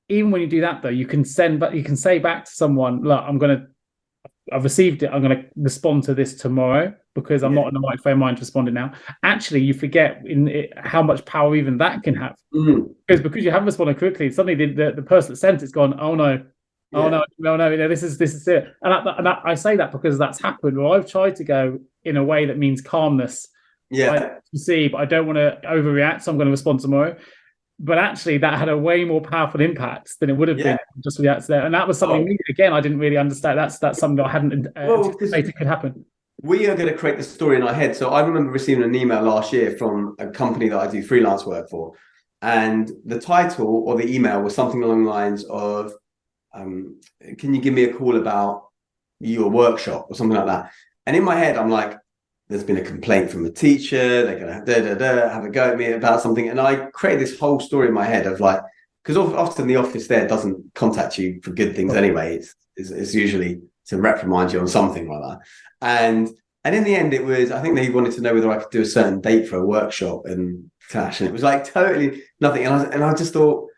even when you do that, though, you can say back to someone, "Look, I've received it. I'm going to respond to this tomorrow because I'm not in the right frame of mind to respond it now." Actually, you forget how much power even that can have. Because you haven't responded quickly, suddenly the person that sent it's gone, "Oh no, oh no, this is it." And I say that because that's happened. Where I've tried to go in a way that means calmness. Yeah. But I don't want to overreact, so I'm going to respond tomorrow. But actually, that had a way more powerful impact than it would have been just react to that. And that was something, again, I didn't really understand. That's something that I hadn't anticipated could happen. We are going to create the story in our head. So I remember receiving an email last year from a company that I do freelance work for. And the title or the email was something along the lines of, can you give me a call about your workshop or something like that? And in my head, I'm like, there's been a complaint from a teacher. They're going to have a go at me about something. And I create this whole story in my head of like, because often the office there doesn't contact you for good things anyway. It's usually to reprimand you on something like that. And in the end, it was, I think they wanted to know whether I could do a certain date for a workshop and clash. And it was like totally nothing. And I just thought,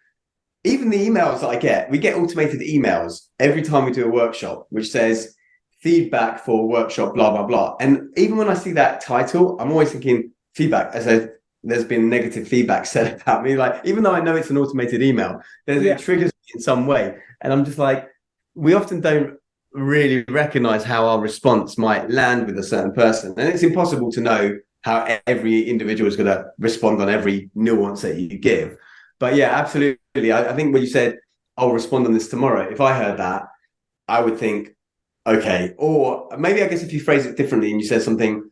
even the emails that we get automated emails every time we do a workshop, which says, feedback for workshop, blah, blah, blah. And even when I see that title, I'm always thinking feedback, as if there's been negative feedback said about me. Like, even though I know it's an automated email, it triggers me in some way. And I'm just like, we often don't really recognize how our response might land with a certain person. And it's impossible to know how every individual is going to respond on every nuance that you give. But yeah, absolutely. I think when you said, I'll respond on this tomorrow, if I heard that, I would think, okay, or maybe I guess if you phrase it differently and you said something,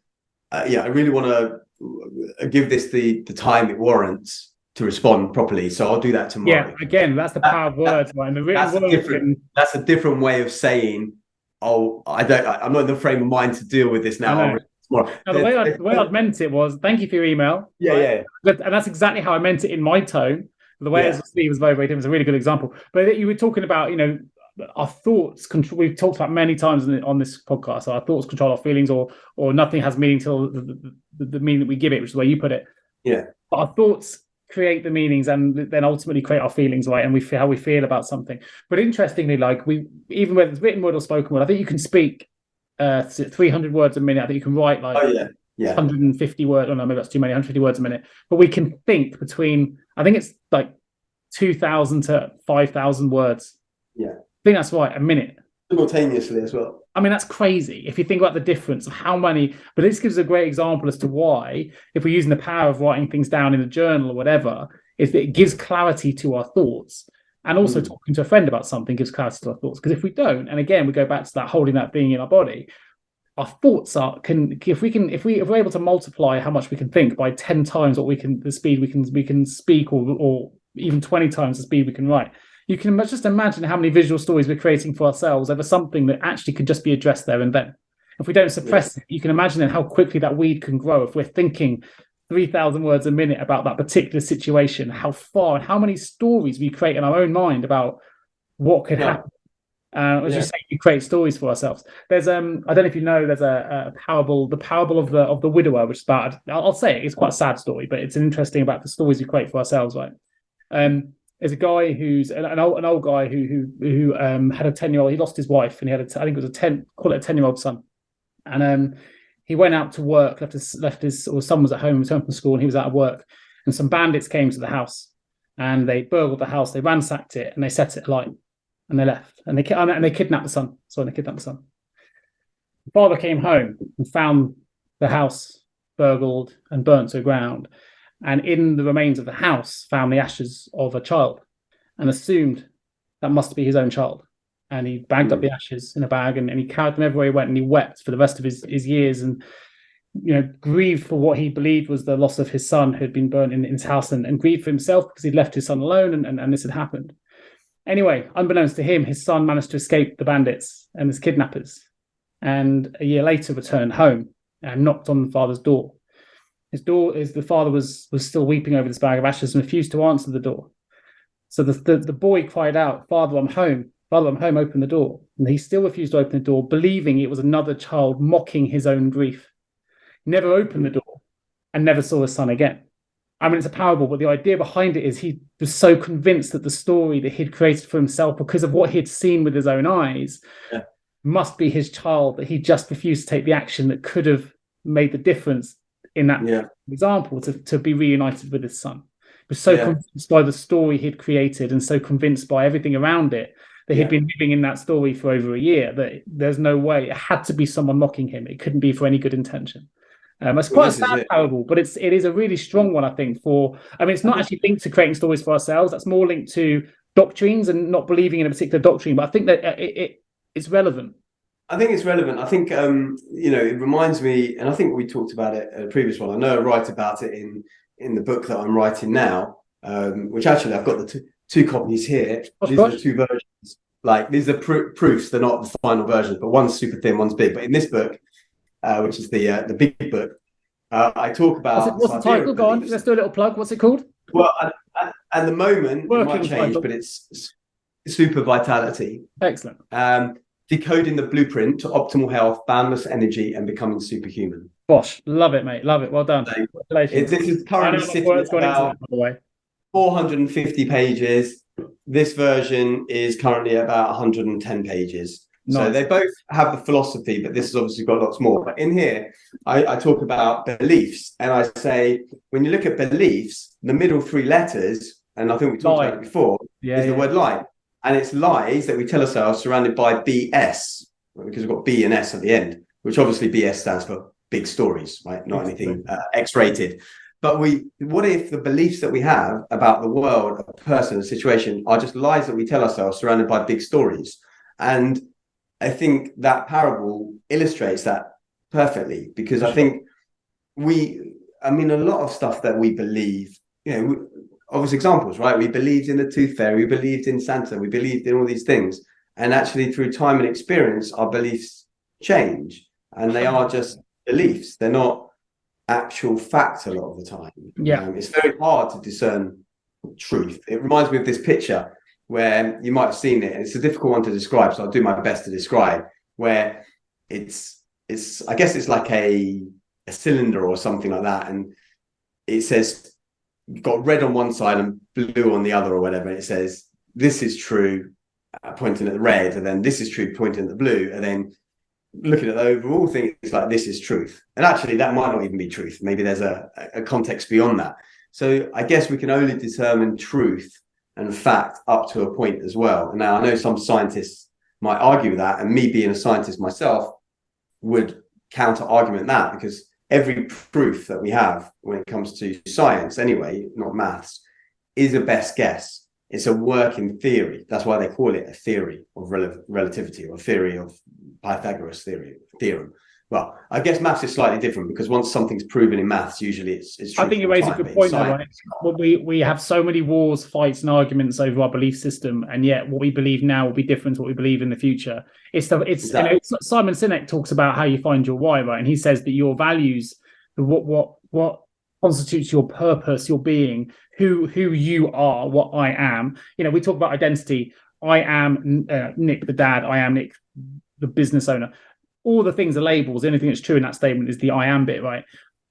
I really want to give this the time it warrants to respond properly, so I'll do that tomorrow. Yeah, again, that's the power of words, right? And the written that's a different way of saying, I'm not in the frame of mind to deal with this now. Tomorrow. Now, the way I'd meant it was, thank you for your email. Yeah. And that's exactly how I meant it in my tone. The way it was received was very, very different. It's a really good example. But you were talking about, our thoughts control. We've talked about many times on this podcast. Our thoughts control our feelings, or nothing has meaning till the meaning that we give it, which is the way you put it. Yeah. But our thoughts create the meanings, and then ultimately create our feelings, right? And we feel how we feel about something. But interestingly, like even whether it's written word or spoken word, I think you can speak 300 words a minute. I think you can write 150 words. Oh no, maybe that's too many. 150 words a minute. But we can think between, I think it's like 2,000 to 5,000 words. Yeah. I think that's right, a minute. simultaneously as well. I mean, that's crazy if you think about the difference of how many. But this gives a great example as to why, if we're using the power of writing things down in a journal or whatever, is that it gives clarity to our thoughts. And also talking to a friend about something gives clarity to our thoughts. Because if we don't, and again, we go back to that holding that being in our body, our thoughts if we're able to multiply how much we can think by 10 times the speed we can speak, or even 20 times the speed we can write. You can just imagine how many visual stories we're creating for ourselves over something that actually could just be addressed there and then. If we don't suppress it, you can imagine then how quickly that weed can grow. If we're thinking 3,000 words a minute about that particular situation, how far and how many stories we create in our own mind about what could happen. As you say, we create stories for ourselves. There's I don't know if you know, there's a parable, the parable of the widower, which is about, I'll say it's quite a sad story, but it's interesting about the stories we create for ourselves, right? There's a guy who's an old guy who had a 10-year-old. He lost his wife, and he had I think it was a 10-year-old son, and he went out to work. Left his or son was at home, returned from school, and he was out of work. And some bandits came to the house, and they burgled the house. They ransacked it, and they set it alight, and they left. And they kidnapped the son. Sorry, they kidnapped the son. The father came home and found the house burgled and burnt to the ground. And in the remains of the house, found the ashes of a child, and assumed that must be his own child. And he bagged up the ashes in a bag, and he carried them everywhere he went, and he wept for the rest of his years, and grieved for what he believed was the loss of his son who had been burnt in his house, and grieved for himself because he'd left his son alone, and this had happened. Anyway, unbeknownst to him, his son managed to escape the bandits and his kidnappers, and a year later returned home and knocked on the father's door. The father was still weeping over this bag of ashes and refused to answer the door. So the boy cried out, "Father, I'm home. Father, I'm home, open the door." And he still refused to open the door, believing it was another child mocking his own grief. He never opened the door and never saw his son again. I mean, it's a parable, but the idea behind it is he was so convinced that the story that he'd created for himself, because of what he'd seen with his own eyes, must be his child, that he just refused to take the action that could have made the difference in that example, to be reunited with his son. He was so convinced by the story he'd created, and so convinced by everything around it, that he'd been living in that story for over a year, that there's no way, it had to be someone mocking him. It couldn't be for any good intention. It's quite a sad parable, but it is a really strong one, I think. It's not actually linked to creating stories for ourselves. That's more linked to doctrines and not believing in a particular doctrine. But I think that it's relevant. I think it's relevant. I think, it reminds me, and I think we talked about it at a previous one. I know I write about it in the book that I'm writing now, which actually I've got the two copies here. These are the two versions. Like, these are proofs. They're not the final versions, but one's super thin, one's big. But in this book, which is the big book, I talk about... What's the title? Go on, let's do a little plug. What's it called? Well, at the moment, it might change, but it's Super Vitality. Excellent. Decoding the blueprint to optimal health, boundless energy, and becoming superhuman. Bosh, love it, mate. Love it. Well done. This is currently sitting at about 450 pages. This version is currently about 110 pages. Nice. So they both have the philosophy, but this has obviously got lots more. But in here, I talk about beliefs, and I say, when you look at beliefs, the middle three letters, and I think we talked about it before, is the word lie. And it's lies that we tell ourselves surrounded by BS, because we've got B and S at the end, which obviously BS stands for big stories, right? Not anything X-rated. But what if the beliefs that we have about the world, a person, a situation, are just lies that we tell ourselves surrounded by big stories? And I think that parable illustrates that perfectly, because I think a lot of stuff that we believe, obvious examples, right? We believed in the tooth fairy, we believed in Santa, we believed in all these things. And actually, through time and experience, our beliefs change, and they are just beliefs. They're not actual facts a lot of the time. It's very hard to discern truth. It reminds me of this picture where you might have seen it, and it's a difficult one to describe, so I'll do my best to describe, where it's I guess it's like a cylinder or something like that, and it says, you've got red on one side and blue on the other or whatever. And it says, this is true, pointing at the red, and then this is true, pointing at the blue. And then looking at the overall thing, it's like, this is truth. And actually, that might not even be truth. Maybe there's a context beyond that. So I guess we can only determine truth and fact up to a point as well. And now I know some scientists might argue that, and me being a scientist myself would counter argument that, because every proof that we have when it comes to science anyway, not maths, is a best guess. It's a working theory. That's why they call it a theory of relativity, or theory of Pythagoras theorem. Well, I guess maths is slightly different, because once something's proven in maths, usually it's true. I think you raise a good point, though, right? We have so many wars, fights, and arguments over our belief system, and yet what we believe now will be different to what we believe in the future. Exactly. Simon Sinek talks about how you find your why, right? And he says that your values, what constitutes your purpose, your being, who you are, what I am. We talk about identity. I am Nick the dad. I am Nick the business owner. All the things are labels. Anything that's true in that statement is the I am bit, right?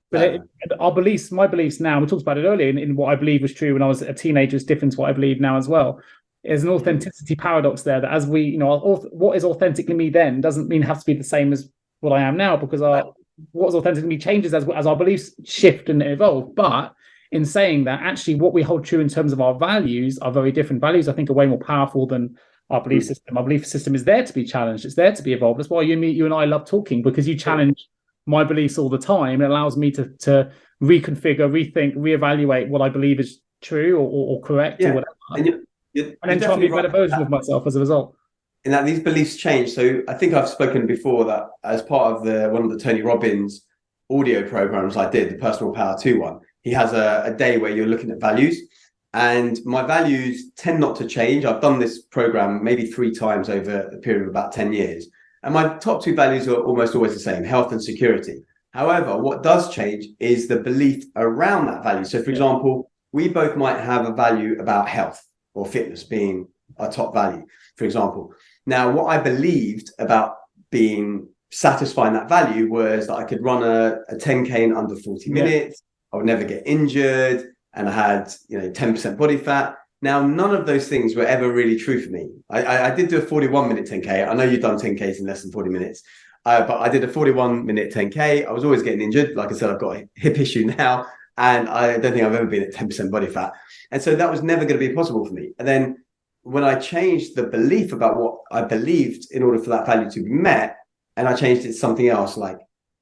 But our beliefs, my beliefs now, we talked about it earlier, in what I believe was true when I was a teenager is different to what I believe now as well. There's an authenticity paradox there, that as we, what is authentically me then doesn't mean have to be the same as what I am now, because what is authentically me changes as our beliefs shift and evolve. But in saying that, actually what we hold true in terms of our values are very different. Values, I think, are way more powerful than our belief system. Our belief system is there to be challenged. It's there to be evolved. That's why you and I love talking, because you challenge my beliefs all the time. It allows me to reconfigure, rethink, reevaluate what I believe is true or correct or whatever. And then try to be a better version of myself as a result. And that these beliefs change. So I think I've spoken before that as part of one of the Tony Robbins audio programs I did, the Personal Power 2 one, he has a day where you're looking at values. And my values tend not to change. I've done this program maybe 3 times over a period of about 10 years. And my top 2 values are almost always the same: health and security. However, what does change is the belief around that value. So, for example, we both might have a value about health or fitness being our top value, for example. Now, what I believed about being satisfying that value was that I could run a 10K in under 40 minutes. I would never get injured. And I had, 10% body fat. Now, none of those things were ever really true for me. I did do a 41-minute 10K. I know you've done 10Ks in less than 40 minutes, but I did a 41-minute 10K. I was always getting injured. Like I said, I've got a hip issue now, and I don't think I've ever been at 10% body fat. And so that was never going to be possible for me. And then when I changed the belief about what I believed in order for that value to be met, and I changed it to something else, like,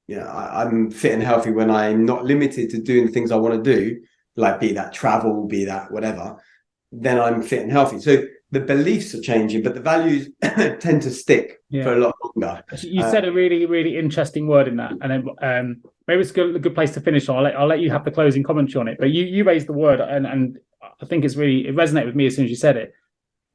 I'm fit and healthy when I'm not limited to doing the things I want to do, like be that travel, be that whatever, then I'm fit and healthy. So the beliefs are changing, but the values tend to stick for a lot longer. You said a really, really interesting word in that. And then maybe it's a good place to finish on. I'll let you have the closing commentary on it. But you raised the word, and I think it resonated with me as soon as you said it,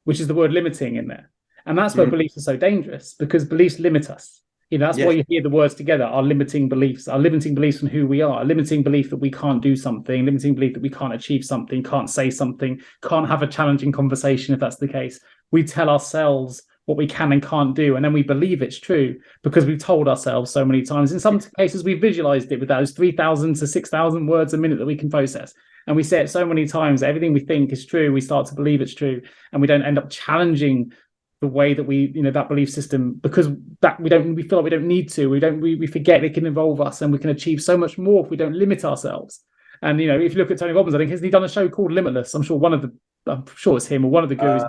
which is the word limiting in there. And that's where beliefs are so dangerous, because beliefs limit us. That's why you hear the words together, our limiting beliefs on who we are, a limiting belief that we can't do something, limiting belief that we can't achieve something, can't say something, can't have a challenging conversation if that's the case. We tell ourselves what we can and can't do, and then we believe it's true because we've told ourselves so many times. In some cases, we've visualized it with those 3,000 to 6,000 words a minute that we can process. And we say it so many times, everything we think is true, we start to believe it's true, and we don't end up challenging the way that we, that belief system, because we feel like we don't need to. We forget it can involve us, and we can achieve so much more if we don't limit ourselves. And if you look at Tony Robbins, I think hasn't he done a show called Limitless? I'm sure it's him or one of the gurus.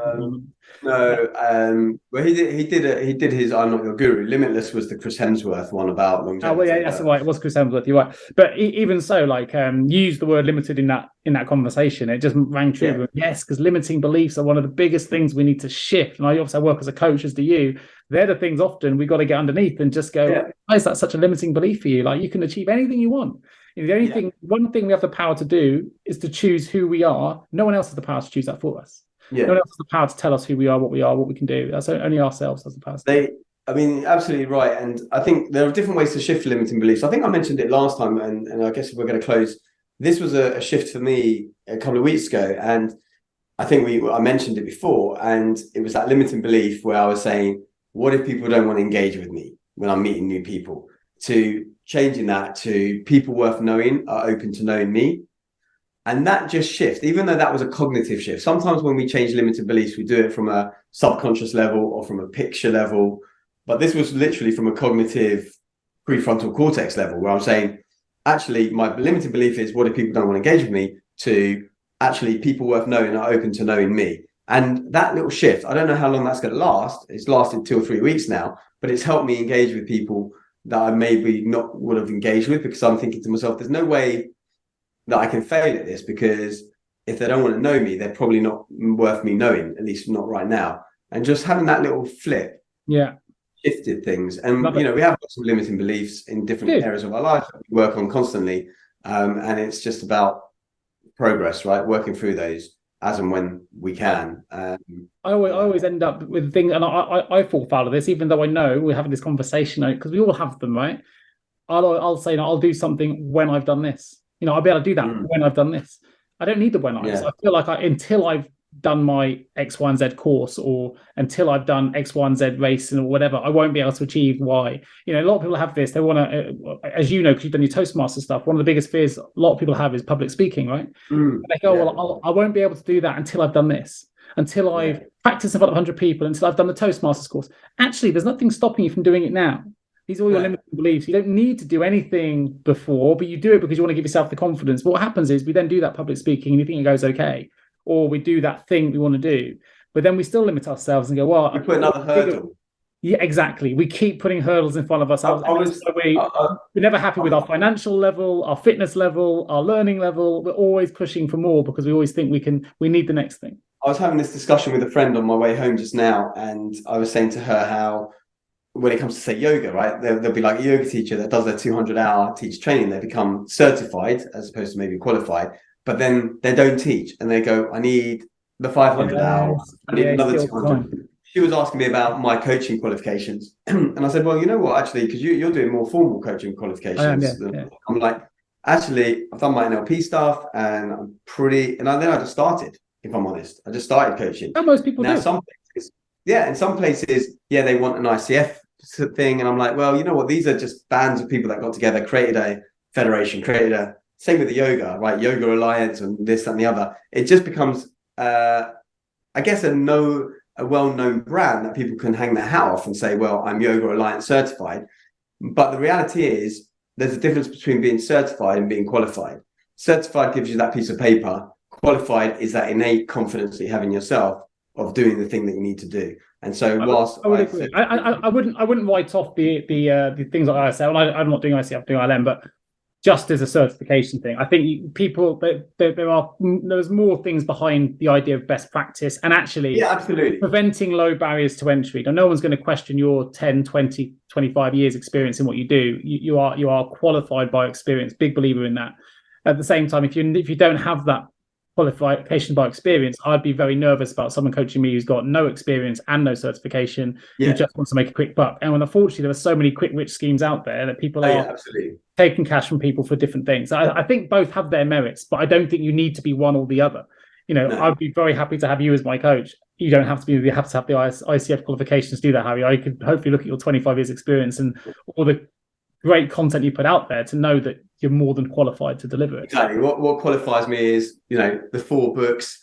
Well, he did his I'm Not Your Guru. Limitless was the Chris Hemsworth one about longevity. Oh, well, yeah, that's right. It was Chris Hemsworth. You're right. But even so, you use the word limited in that conversation. It just rang true. Yeah. Yes, because limiting beliefs are one of the biggest things we need to shift. And I work as a coach, as do you. They're the things often we got to get underneath and just go, why is that such a limiting belief for you? You can achieve anything you want. One thing we have the power to do is to choose who we are. No one else has the power to choose that for us. No one else has the power to tell us who we are, what we can do. That's only ourselves has the power. Absolutely right. And I think there are different ways to shift limiting beliefs. I think I mentioned it last time, and I guess if we're going to close, this was a shift for me a couple of weeks ago. And I think I mentioned it before, and it was that limiting belief where I was saying, what if people don't want to engage with me when I'm meeting new people? To changing that to people worth knowing are open to knowing me. And that just shifts, even though that was a cognitive shift. Sometimes when we change limited beliefs, we do it from a subconscious level or from a picture level. But this was literally from a cognitive prefrontal cortex level, where I'm saying, actually, my limited belief is, what if people don't want to engage with me? To actually, people worth knowing are open to knowing me. And that little shift, I don't know how long that's going to last. It's lasted 2 or 3 weeks now, but it's helped me engage with people that I maybe not would have engaged with, because I'm thinking to myself, there's no way that I can fail at this, because if they don't want to know me, they're probably not worth me knowing, at least not right now. And just having that little flip, shifted things. And we have got some limiting beliefs in different areas of our life that we work on constantly, and it's just about progress, right? Working through those as and when we can. I always end up with things, and I fall foul of this, even though I know we're having this conversation, because we all have them, right? I'll say, I'll do something when I've done this. I'll be able to do that when I've done this. I don't need the when I. So I feel like until I've done my X, Y, and Z course, or until I've done X, Y, and Z race and whatever, I won't be able to achieve Y. A lot of people have this. They want to, as you know, because you've done your Toastmaster stuff, one of the biggest fears a lot of people have is public speaking, right? And they go, well, I won't be able to do that until I've done this, until I've practiced in front of 100 people, until I've done the Toastmasters course. Actually, there's nothing stopping you from doing it now. These are all your limiting beliefs. You don't need to do anything before, but you do it because you want to give yourself the confidence. But what happens is we then do that public speaking and you think it goes okay, or we do that thing we want to do, but then we still limit ourselves and go, well, we put another hurdle. Yeah, exactly. We keep putting hurdles in front of ourselves. We're never happy with our financial level, our fitness level, our learning level. We're always pushing for more because we always think we need the next thing. I was having this discussion with a friend on my way home just now, and I was saying to her how, when it comes to, say, yoga, right, there'll be like a yoga teacher that does their 200-hour teacher training. They become certified as opposed to maybe qualified, but then they don't teach, and they go, I need the 500 hours. I need another 200. She was asking me about my coaching qualifications. And I said, well, you know what, actually, because you're doing more formal coaching qualifications. I'm like, actually, I've done my NLP stuff, and I'm pretty, and then I just started, if I'm honest. I just started coaching. How most people now, do. In some places, they want an ICF thing, and I'm like, well, you know what, these are just bands of people that got together, created a federation, same with the yoga, right? Yoga Alliance and this, that, and the other. It just becomes, I guess, a well-known brand that people can hang their hat off and say, well, I'm Yoga Alliance certified. But the reality is, there's a difference between being certified and being qualified. Certified gives you that piece of paper. Qualified is that innate confidence that you have in yourself of doing the thing that you need to do. And so, whilst I wouldn't write off the things like ISL. I'm not doing ICF, I'm doing ILM, but just as a certification thing, I think there's more things behind the idea of best practice, and actually absolutely preventing low barriers to entry. Now, no one's going to question your 10, 20, 25 years experience in what you do. You are qualified by experience, big believer in that. At the same time, if you don't have that qualification by experience, I'd be very nervous about someone coaching me who's got no experience and no certification, who just wants to make a quick buck. And unfortunately, there are so many quick rich schemes out there that people are taking cash from people for different things. I think both have their merits, but I don't think you need to be one or the other. I'd be very happy to have you as my coach. You don't have to be. You have to have the ICF qualifications to do that, Harry. I could hopefully look at your 25 years experience and all the great content you put out there to know that you're more than qualified to deliver it. Exactly. What qualifies me is, the 4 books,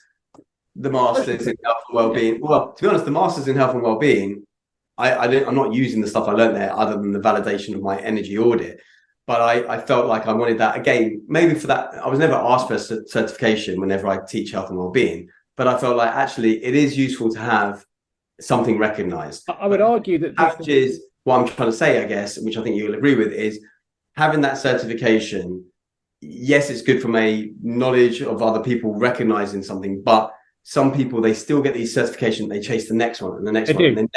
the Masters in Health and Wellbeing. Well, to be honest, the Masters in Health and Wellbeing, I'm not using the stuff I learned there other than the validation of my energy audit. But I felt like I wanted that again, maybe for that. I was never asked for a certification whenever I teach health and wellbeing, but I felt like actually it is useful to have something recognized. I would argue that is what I'm trying to say, I guess, which I think you'll agree with, is having that certification. Yes, it's good from a knowledge of other people recognizing something, but some people, they still get these certifications, they chase the next one and the next one. And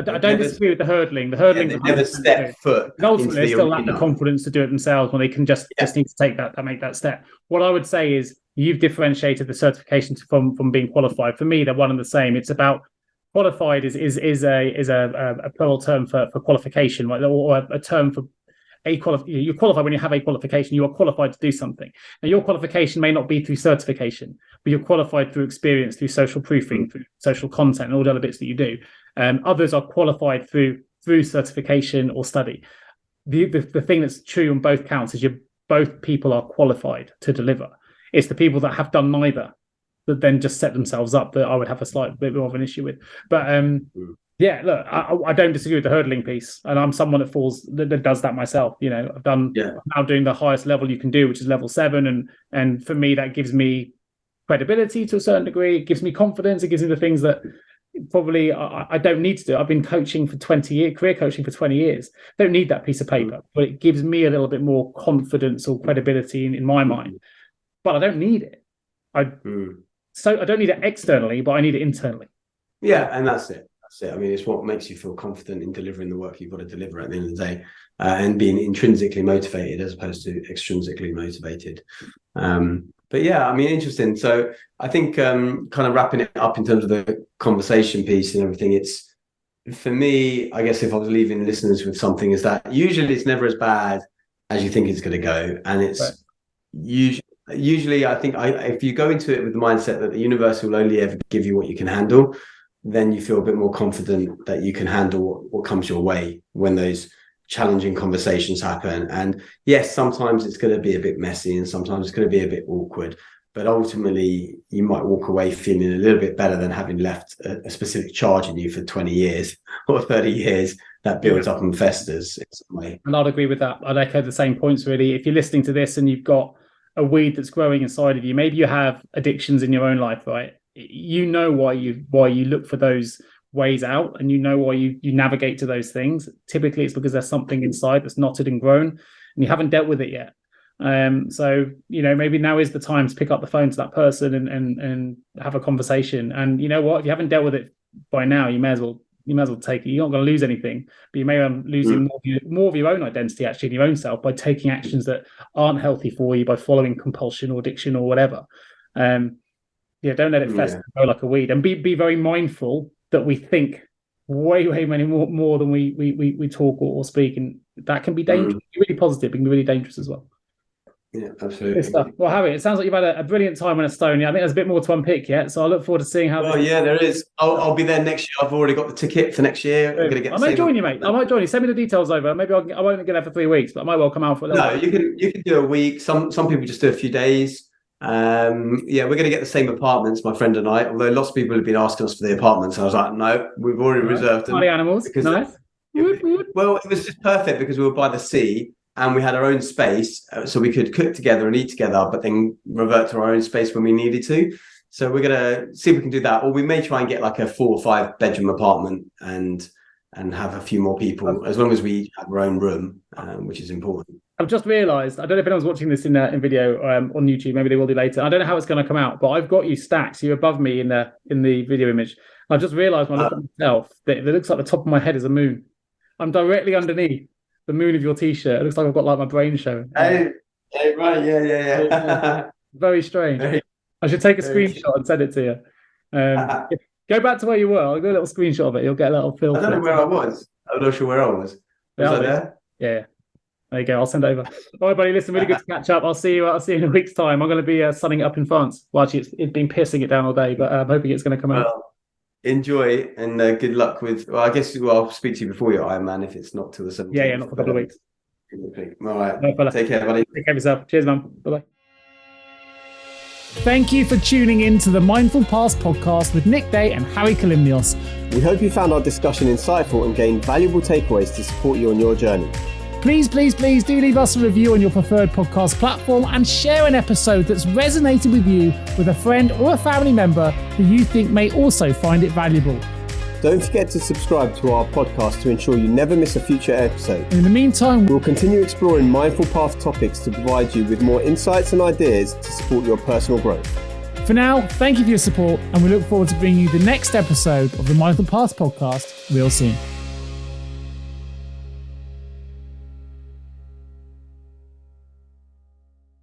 I don't disagree with the hurdling. The hurdling, they never step foot. And ultimately, they still lack the confidence to do it themselves when they can just need to take that, make that step. What I would say is you've differentiated the certifications from being qualified. For me, they're one and the same. It's about qualified is a plural term for qualification, right? Or a term for you qualify when you have a qualification. You are qualified to do something. Now, your qualification may not be through certification, but you're qualified through experience, through social proofing, through social content, and all the other bits that you do. Others are qualified through certification or study. The thing that's true on both counts is both people are qualified to deliver. It's the people that have done neither that then just set themselves up that I would have a slight bit more of an issue with. But look, I don't disagree with the hurdling piece, and I'm someone that does that myself. I've done I'm now doing the highest level you can do, which is level 7, and for me that gives me credibility to a certain degree. It gives me confidence. It gives me the things that probably I don't need to do. I've been coaching for 20 years, career coaching for 20 years. Don't need that piece of paper, but it gives me a little bit more confidence or credibility in my mind. But I don't need it. So I don't need it externally, but I need it internally. Yeah, and that's it. I mean, it's what makes you feel confident in delivering the work you've got to deliver at the end of the day, and being intrinsically motivated as opposed to extrinsically motivated. But yeah, I mean, interesting. So I think kind of wrapping it up in terms of the conversation piece and everything, it's, for me, I guess if I was leaving listeners with something, is that usually it's never as bad as you think it's going to go. And it's usually I think if you go into it with the mindset that the universe will only ever give you what you can handle, then you feel a bit more confident that you can handle what comes your way when those challenging conversations happen. And yes, sometimes it's going to be a bit messy and sometimes it's going to be a bit awkward, but ultimately you might walk away feeling a little bit better than having left a specific charge in you for 20 years or 30 years that builds up and festers in some way. And I'd agree with that. I'd echo the same points, really. If you're listening to this and you've got a weed that's growing inside of you, maybe you have addictions in your own life, right? You know why you look for those ways out, and you know why you navigate to those things. Typically it's because there's something inside that's knotted and grown and you haven't dealt with it yet. So maybe now is the time to pick up the phone to that person and have a conversation. And you know what, if you haven't dealt with it by now, you may as well take it. You're not going to lose anything, but you may be losing more of your own identity, actually, in your own self, by taking actions that aren't healthy for you, by following compulsion or addiction or whatever. Don't let it fester and go like a weed, and be very mindful that we think way many more than we talk or speak, and that can be dangerous. Be really positive, it can be really dangerous as well. Yeah, absolutely. Good stuff. Well, Harry, it sounds like you've had a brilliant time in Estonia. I think there's a bit more to unpick yet, so I look forward to seeing how. Oh yeah, there is. I'll be there next year. I've already got the ticket for next year. I'm gonna get. I might join you, mate. I might join you. Send me the details over. Maybe I won't get there for 3 weeks, but I might well come out for a little. No, you can do a week. Some people just do a few days. We're going to get the same apartments, my friend and I, although lots of people have been asking us for the apartments. I was like, no, we've already reserved them. Party animals, nice. Well, it was just perfect because we were by the sea and we had our own space, so we could cook together and eat together, but then revert to our own space when we needed to. So we're going to see if we can do that, or we may try and get like a 4 or 5 bedroom apartment and have a few more people, as long as we have our own room, which is important. I've just realised, I don't know if anyone's watching this in video on YouTube, maybe they will do later. I don't know how it's going to come out, but I've got you stacked. So you're above me in the video image. I've just realised when I look at myself that it looks like the top of my head is a moon. I'm directly underneath the moon of your T-shirt. It looks like I've got like my brain showing. Hey, right, yeah. Very strange. I should take a screenshot and send it to you. Go back to where you were. I'll do a little screenshot of it. You'll get a little feel. I don't know where I was. I'm not sure where I was. Was I there? Yeah. There you go. I'll send it over. All right, buddy. Listen, really good to catch up. I'll see you in a week's time. I'm going to be sunning it up in France. Well, actually, it's been pissing it down all day, but I'm hoping it's going to come out. Enjoy and good luck with. Well, I guess I'll speak to you before your Ironman if it's not till the 17th. Yeah, not for a couple of weeks. All right. Take care, buddy. Take care of yourself. Cheers, man. Bye-bye. Thank you for tuning in to the Mindful Past podcast with Nick Day and Hari Kalymnios. We hope you found our discussion insightful and gained valuable takeaways to support you on your journey. Please do leave us a review on your preferred podcast platform and share an episode that's resonated with you with a friend or a family member who you think may also find it valuable. Don't forget to subscribe to our podcast to ensure you never miss a future episode. In the meantime, we'll continue exploring mindful path topics to provide you with more insights and ideas to support your personal growth. For now, thank you for your support, and we look forward to bringing you the next episode of the Mindful Path podcast real soon.